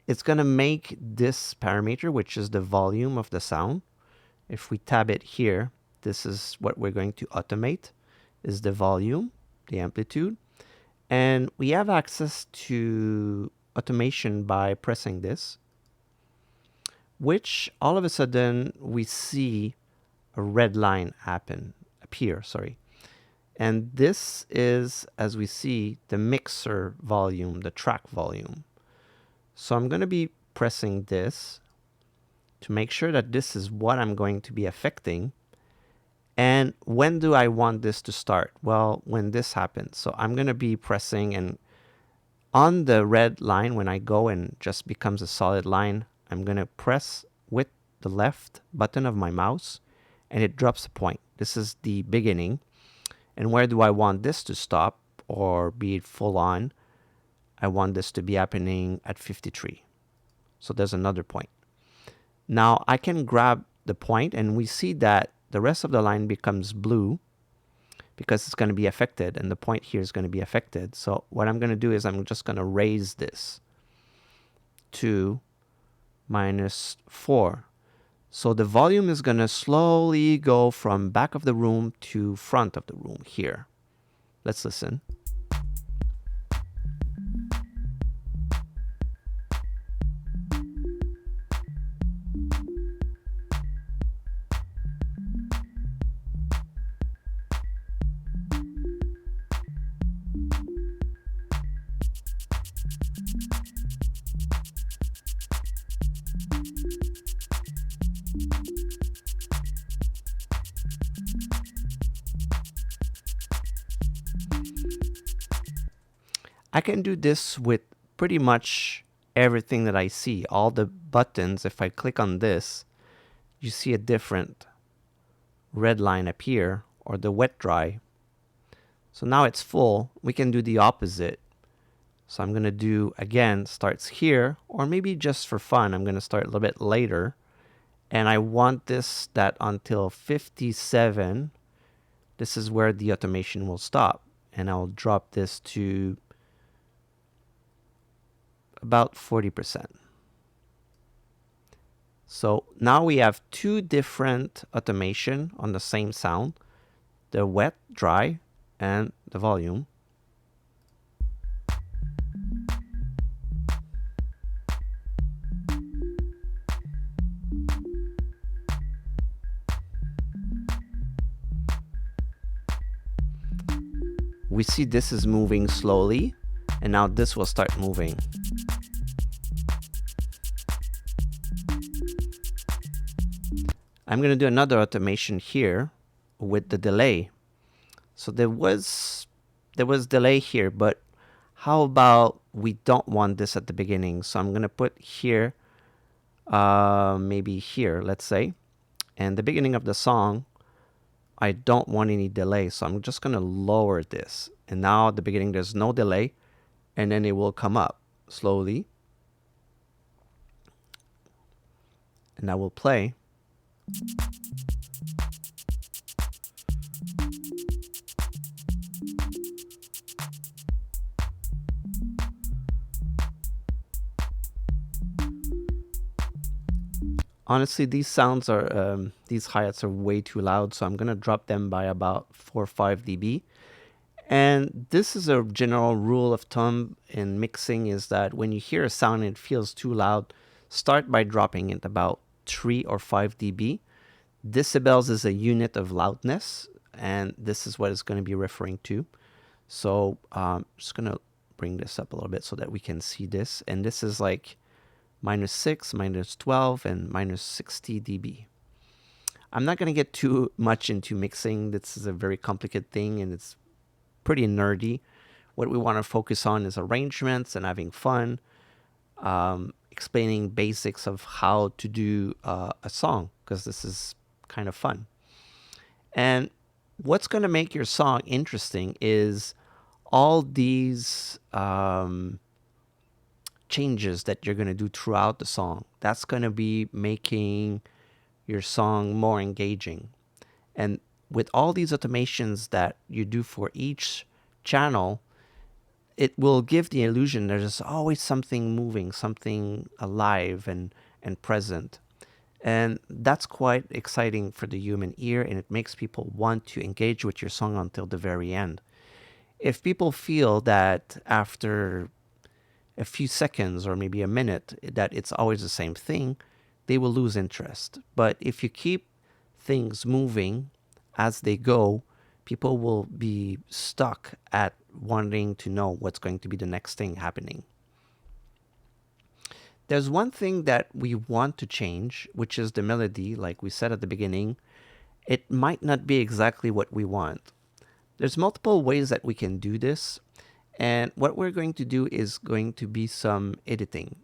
It's going to make this parameter, which is the volume of the sound. If we tab it here, this is what we're going to automate, is the volume, the amplitude. And we have access to automation by pressing this, which all of a sudden we see a red line appear. And this is, as we see, the mixer volume, the track volume. So I'm going to be pressing this to make sure that this is what I'm going to be affecting. And when do I want this to start? Well, when this happens. So I'm going to be pressing, and on the red line, when I go and just becomes a solid line, I'm going to press with the left button of my mouse, and it drops a point. This is the beginning. And where do I want this to stop or be full on? I want this to be happening at 53. So there's another point. Now I can grab the point, and we see that the rest of the line becomes blue because it's going to be affected, and the point here is going to be affected. So what I'm going to do is I'm just going to raise this to -4. So the volume is going to slowly go from back of the room to front of the room here. Let's listen. I can do this with pretty much everything that I see. All the buttons, if I click on this, you see a different red line appear, or the wet dry. So now it's full. We can do the opposite. So I'm going to do, again, starts here, or maybe just for fun, I'm going to start a little bit later. And I want this that until 57, this is where the automation will stop. And I'll drop this to about 40%. So now we have two different automation on the same sound, the wet, dry, and the volume. We see this is moving slowly, and now this will start moving. I'm going to do another automation here with the delay. So there was delay here, but how about we don't want this at the beginning? So I'm going to put here, maybe here, let's say. And the beginning of the song, I don't want any delay. So I'm just going to lower this. And now at the beginning, there's no delay. And then it will come up slowly. And I will play. Honestly, these sounds are, these hi-hats are way too loud, so I'm going to drop them by about 4 or 5 dB. And this is a general rule of thumb in mixing, is that when you hear a sound and it feels too loud, start by dropping it about 3 or 5 dB. Decibels is a unit of loudness, and this is what it's going to be referring to. So I'm just going to bring this up a little bit so that we can see this. And this is like -6, -12, and -60 dB. I'm not going to get too much into mixing. This is a very complicated thing, and it's pretty nerdy. What we want to focus on is arrangements and having fun, explaining basics of how to do a song, because this is kind of fun. And what's going to make your song interesting is all these changes that you're going to do throughout the song. That's going to be making your song more engaging. And with all these automations that you do for each channel, it will give the illusion there's always something moving, something alive and present. And that's quite exciting for the human ear, and it makes people want to engage with your song until the very end. If people feel that after a few seconds or maybe a minute that it's always the same thing, they will lose interest. But if you keep things moving as they go, people will be stuck at wanting to know what's going to be the next thing happening. There's one thing that we want to change, which is the melody. Like we said at the beginning, it might not be exactly what we want. There's multiple ways that we can do this. And what we're going to do is going to be some editing.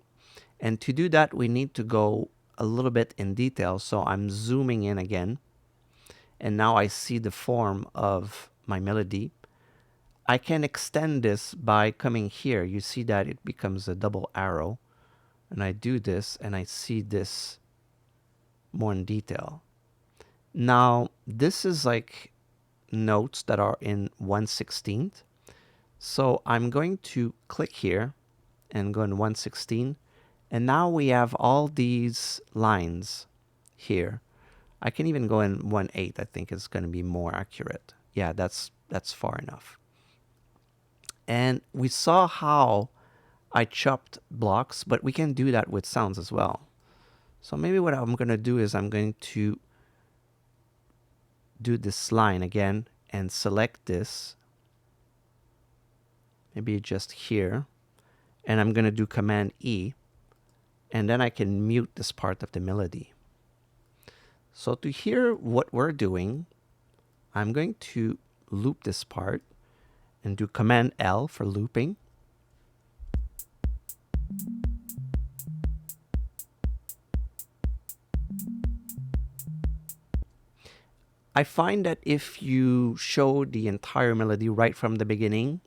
And to do that, we need to go a little bit in detail. So I'm zooming in again. And now I see the form of my melody. I can extend this by coming here. You see that it becomes a double arrow. And I do this and I see this more in detail. Now, this is like notes that are in 1/16. So I'm going to click here and go in 1/16. And now we have all these lines here. I can even go in 1/8. I think it's going to be more accurate. Yeah, that's far enough. And we saw how I chopped blocks, but we can do that with sounds as well. So maybe what I'm going to do is I'm going to do this line again and select this. Maybe just here. And I'm going to do Command E. And then I can mute this part of the melody. So to hear what we're doing, I'm going to loop this part and do Command L for looping. I find that if you show the entire melody right from the beginning,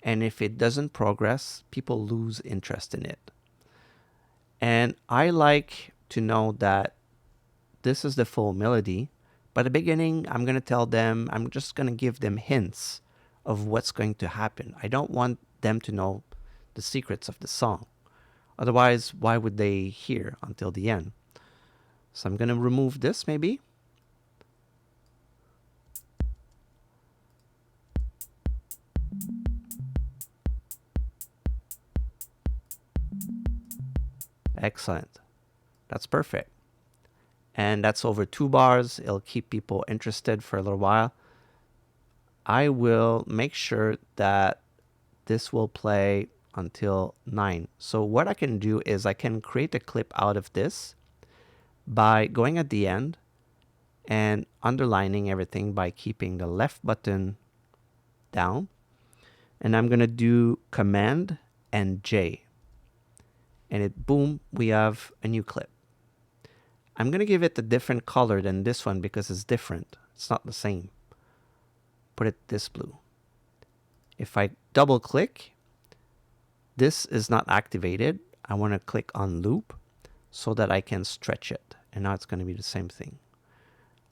and if it doesn't progress, people lose interest in it. And I like to know that this is the full melody. But at the beginning, I'm going to tell them, I'm just going to give them hints of what's going to happen. I don't want them to know the secrets of the song. Otherwise, why would they hear until the end? So I'm going to remove this maybe. Excellent. That's perfect. And that's over 2 bars. It'll keep people interested for a little while. I will make sure that this will play until 9. So what I can do is I can create a clip out of this by going at the end and underlining everything by keeping the left button down. And I'm going to do Command and J. And it, boom, we have a new clip. I'm going to give it a different color than this one because it's different. It's not the same. Put it this blue. If I double click, this is not activated. I want to click on loop so that I can stretch it. And now it's going to be the same thing.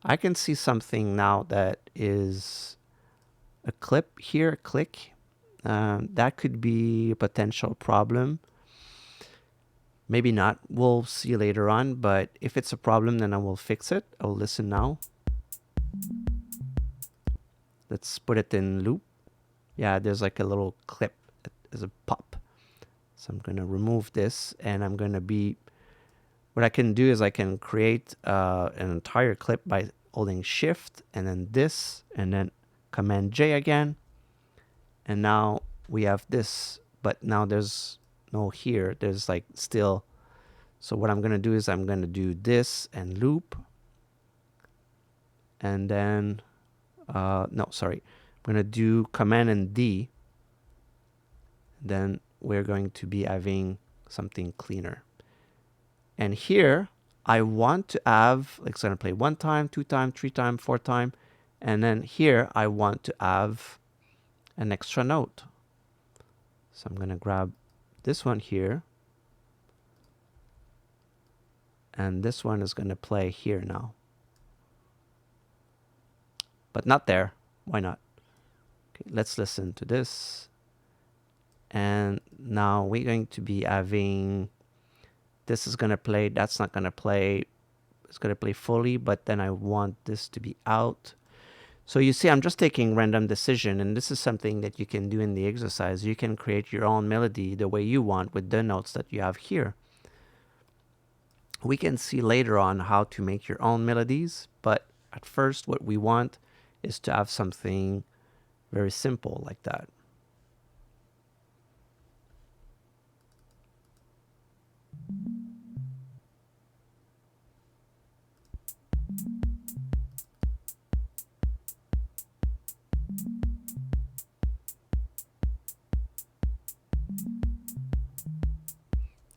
I can see something now that is a clip here, click. That could be a potential problem. Maybe not. We'll see later on. But if it's a problem, then I will fix it. I'll listen now. Let's put it in loop. Yeah, there's like a little clip as a pop. So I'm going to remove this and I'm going to be, what I can do is I can create an entire clip by holding shift and then this and then Command J again. And now we have this, but now there's no here. There's like still. So what I'm going to do is I'm going to do this and loop. And then, no, sorry. I'm going to do Command and D. Then we're going to be having something cleaner. And here, I want to have, like, it's going to play 1 time, 2 time, 3 time, 4 time. And then here, I want to have an extra note. So I'm going to grab this one here. And this one is going to play here now. But not there. Why not? Okay, let's listen to this. And now we're going to be having, this is going to play, that's not going to play. It's going to play fully, but then I want this to be out. So you see, I'm just taking random decision, and this is something that you can do in the exercise. You can create your own melody the way you want with the notes that you have here. We can see later on how to make your own melodies, but at first what we want is to have something very simple like that.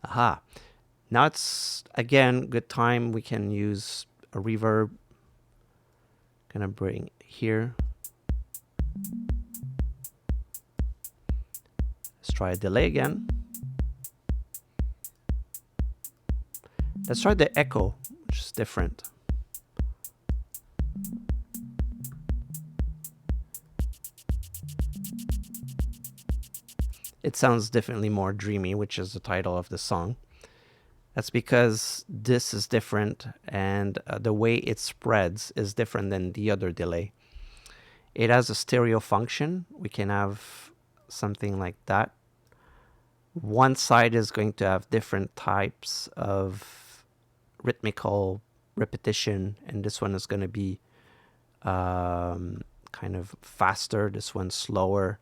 Aha. Now it's, again, good time. We can use a reverb. Gonna bring here. Let's try a delay again. Let's try the echo, which is different. It sounds definitely more dreamy, which is the title of the song. That's because this is different, and the way it spreads is different than the other delay. It has a stereo function. We can have something like that. One side is going to have different types of rhythmical repetition, and this one is going to be kind of faster. This one's slower.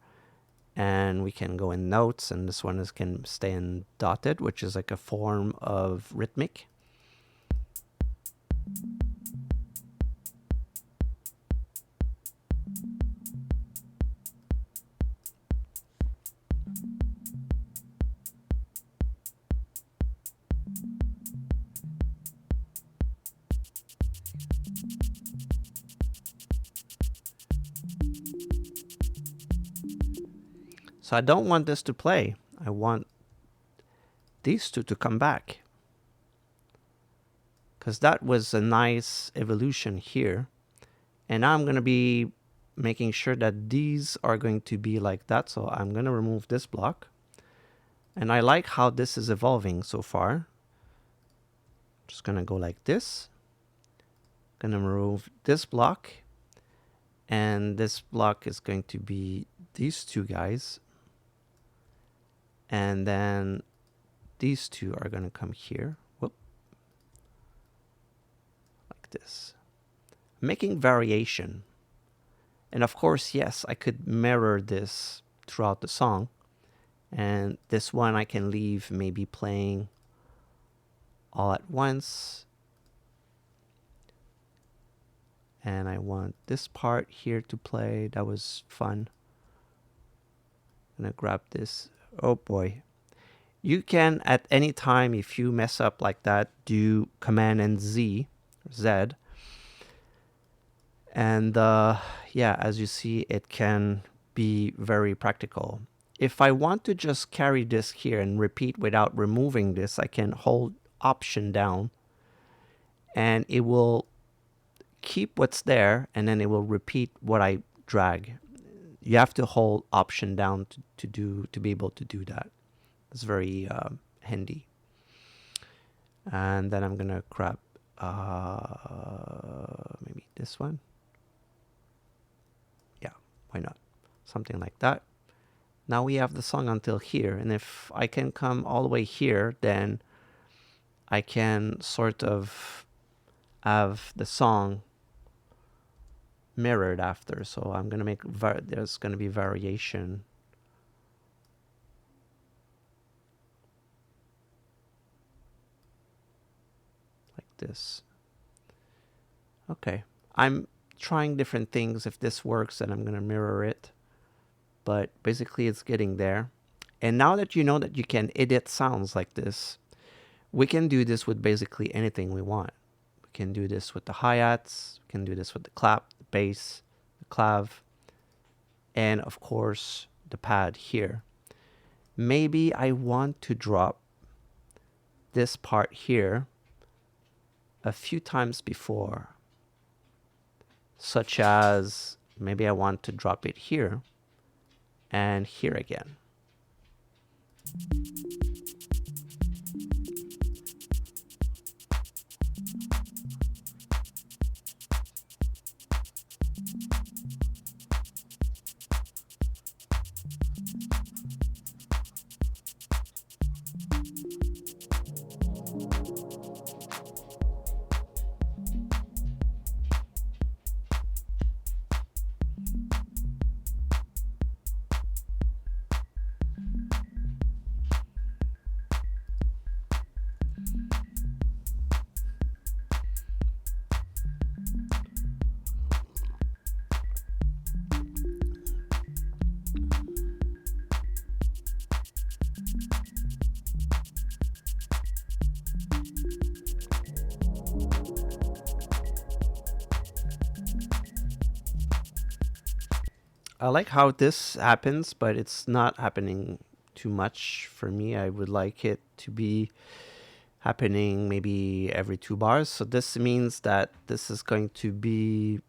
And we can go in notes, and this one can stay in dotted, which is like a form of rhythmic. So I don't want this to play. I want these two to come back. Because that was a nice evolution here. And now I'm going to be making sure that these are going to be like that. So I'm going to remove this block. And I like how this is evolving so far. Just going to go like this. Going to remove this block. And this block is going to be these two guys. And then these two are going to come here. Whoop. Like this. Making variation. And of course, yes, I could mirror this throughout the song. And this one I can leave maybe playing all at once. And I want this part here to play. That was fun. I'm gonna grab this. Oh boy. You can, at any time, if you mess up like that, do Command and Z, Z. And yeah, as you see, it can be very practical. If I want to just carry this here and repeat without removing this, I can hold Option down and it will keep what's there, and then it will repeat what I drag. You have to hold Option down to be able to do that. It's very handy. And then I'm gonna grab maybe this one. Yeah, why not? Something like that. Now we have the song until here, and if I can come all the way here, then I can sort of have the song mirrored after. So I'm gonna make there's gonna be variation. Like this. Okay, I'm trying different things. If this works, then I'm gonna mirror it. But basically it's getting there. And now that you know that you can edit sounds like this, we can do this with basically anything we want. We can do this with the hi-hats, we can do this with the clap, the bass, the clav, and of course the pad here. Maybe I want to drop this part here a few times before, such as maybe I want to drop it here and here again. I like how this happens, but it's not happening too much for me. I would like it to be happening maybe every 2 bars. So this means that this is going to be,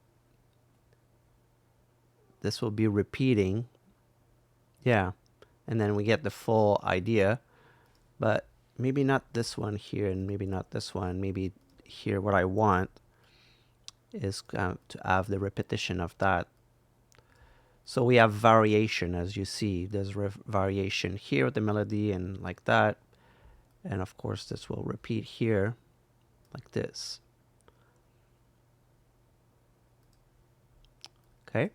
this will be repeating. Yeah. And then we get the full idea, but maybe not this one here and maybe not this one. Maybe here what I want is to have the repetition of that. So we have variation, as you see. There's variation here with the melody and like that. And of course, this will repeat here like this. Okay.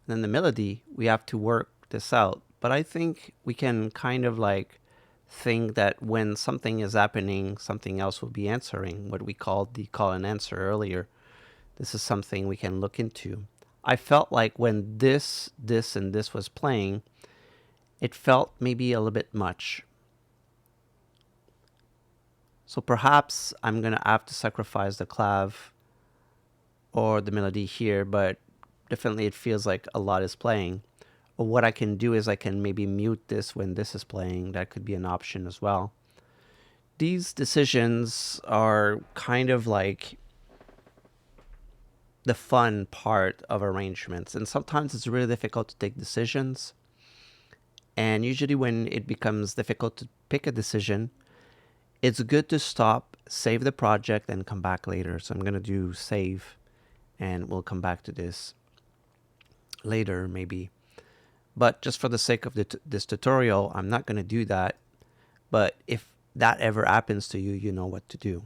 And then the melody, we have to work this out. But I think we can kind of like think that when something is happening, something else will be answering, what we called the call and answer earlier. This is something we can look into. I felt like when this, and this was playing, it felt maybe a little bit much. So perhaps I'm going to have to sacrifice the clav or the melody here, but definitely it feels like a lot is playing. Or what I can do is I can maybe mute this when this is playing. That could be an option as well. These decisions are kind of like the fun part of arrangements, and sometimes it's really difficult to take decisions. And usually when it becomes difficult to pick a decision, it's good to stop, save the project, and come back later. So I'm going to do save, and we'll come back to this later maybe. But just for the sake of this tutorial, I'm not going to do that. But if that ever happens to you, you know what to do.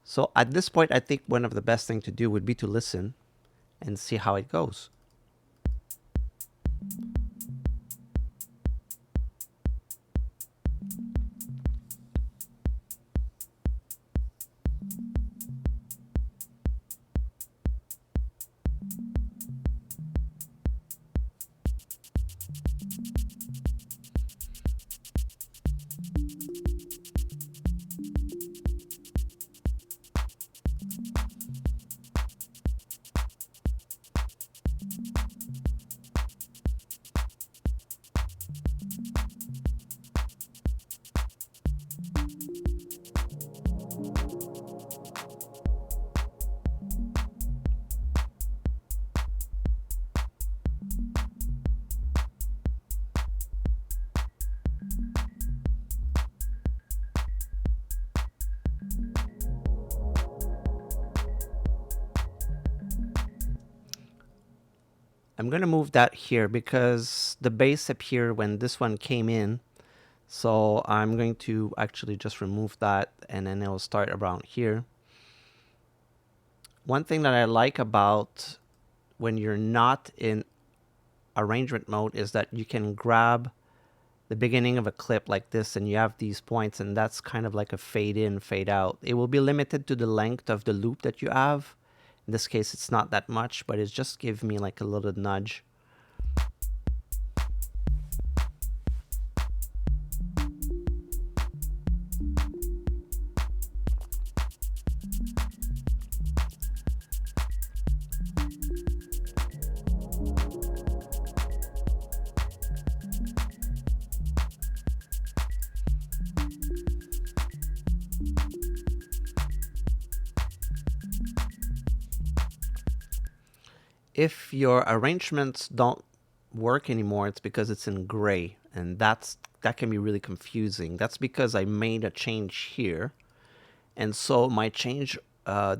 So at this point, I think one of the best things to do would be to listen and see how it goes. I'm going to move that here because the bass appeared when this one came in. So I'm going to actually just remove that, and then it'll start around here. One thing that I like about when you're not in arrangement mode is that you can grab the beginning of a clip like this, and you have these points, and that's kind of like a fade in, fade out. It will be limited to the length of the loop that you have. In this case, it's not that much, but it just gives me like a little nudge. If your arrangements don't work anymore, it's because it's in gray, and that can be really confusing. That's because I made a change here, and so my change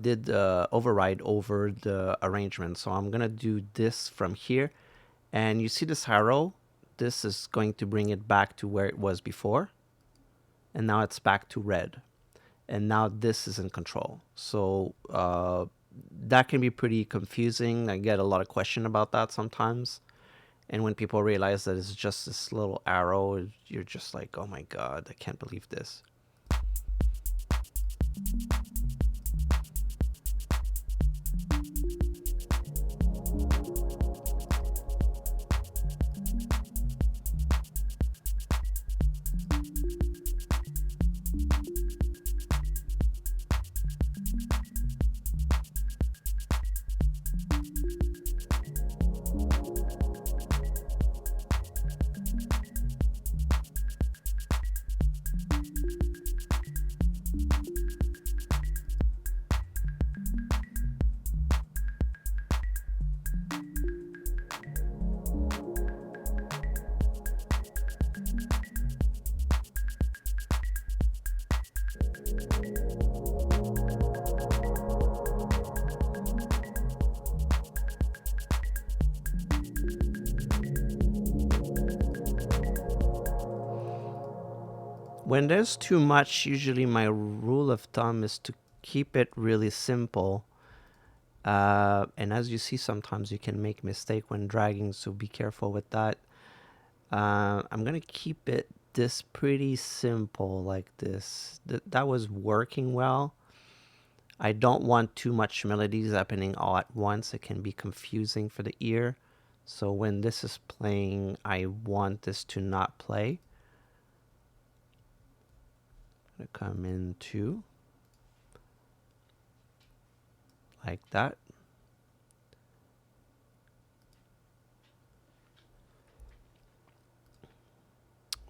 did override over the arrangement. So I'm gonna do this from here, and you see this arrow. This is going to bring it back to where it was before, and now it's back to red, and now this is in control. So that can be pretty confusing. I get a lot of question about that sometimes. And when people realize that it's just this little arrow, you're just like, oh my God, I can't believe this. When there's too much, usually my rule of thumb is to keep it really simple. And as you see, sometimes you can make mistake when dragging, so be careful with that. I'm gonna keep it this pretty simple like this. That was working well. I don't want too much melodies happening all at once. It can be confusing for the ear. So when this is playing, I want this to not play. I'm gonna come into like that.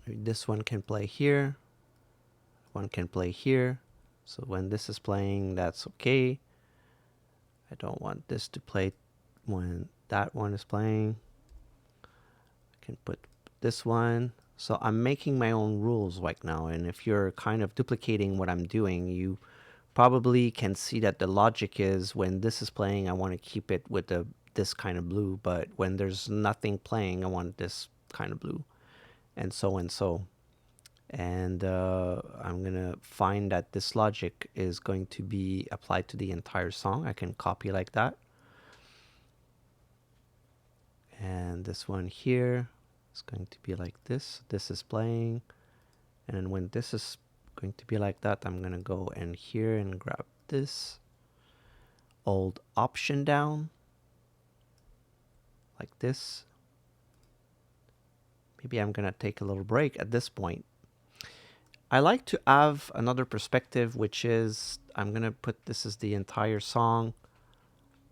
This one can play here. One can play here. So when this is playing, that's okay. I don't want this to play when that one is playing. I can put this one. So I'm making my own rules right now. And if you're kind of duplicating what I'm doing, you probably can see that the logic is when this is playing, I want to keep it with this kind of blue. But when there's nothing playing, I want this kind of blue. And so and so. And I'm going to find that this logic is going to be applied to the entire song. I can copy like that. And this one here is going to be like this. This is playing. And then when this is going to be like that, I'm going to go in here and grab this. Hold Option down. Like this. Maybe I'm going to take a little break at this point. I like to have another perspective, which is I'm going to put this is the entire song.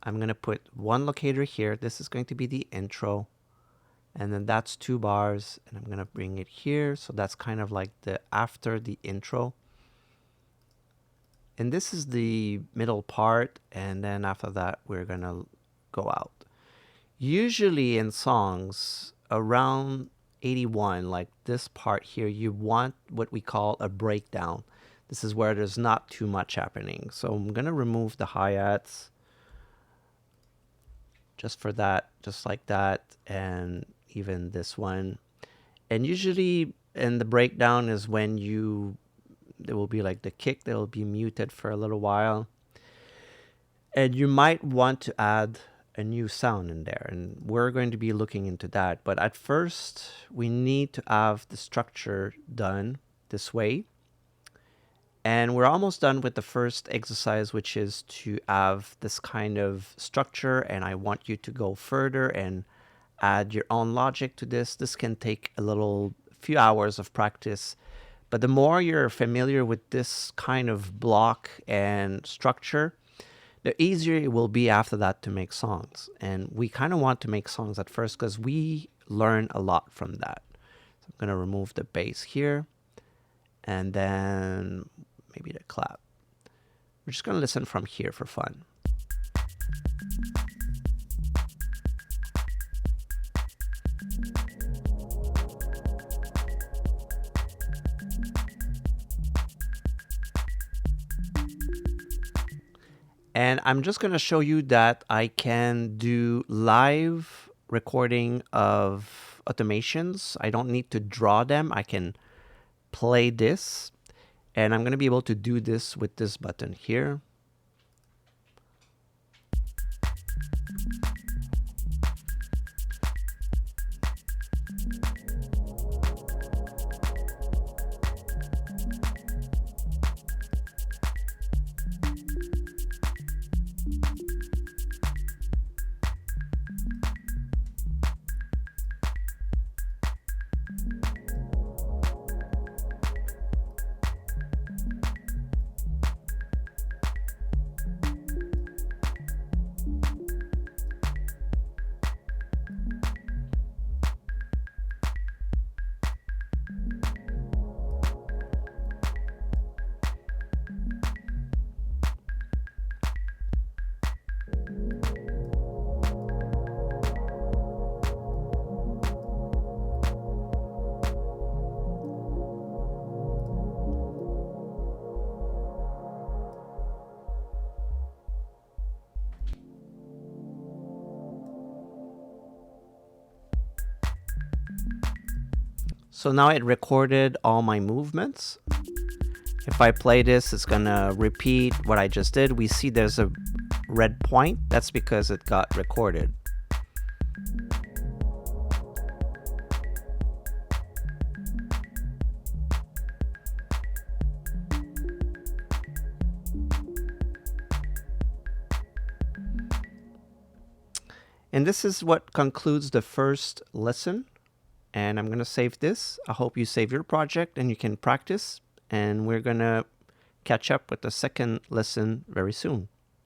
I'm going to put one locator here. This is going to be the intro. And then that's 2 bars. And I'm going to bring it here. So that's kind of like the after the intro. And this is the middle part. And then after that, we're going to go out. Usually in songs around 81, like this part here, you want what we call a breakdown. This is where there's not too much happening. So I'm going to remove the hi-hats just for that, just like that, and even this one. And usually in the breakdown is when there will be like the kick that will be muted for a little while. And you might want to add a new sound in there, and we're going to be looking into that. But at first, we need to have the structure done this way. And we're almost done with the first exercise, which is to have this kind of structure. And I want you to go further and add your own logic to this. This can take a few hours of practice. But the more you're familiar with this kind of block and structure, the easier it will be after that to make songs. And we kind of want to make songs at first because we learn a lot from that. So I'm going to remove the bass here. And then maybe the clap. We're just going to listen from here for fun. And I'm just going to show you that I can do live recording of automations. I don't need to draw them. I can play this. And I'm going to be able to do this with this button here. So now it recorded all my movements. If I play this, it's gonna repeat what I just did. We see there's a red point. That's because it got recorded. And this is what concludes the first lesson. And I'm going to save this. I hope you save your project and you can practice. And we're going to catch up with the second lesson very soon.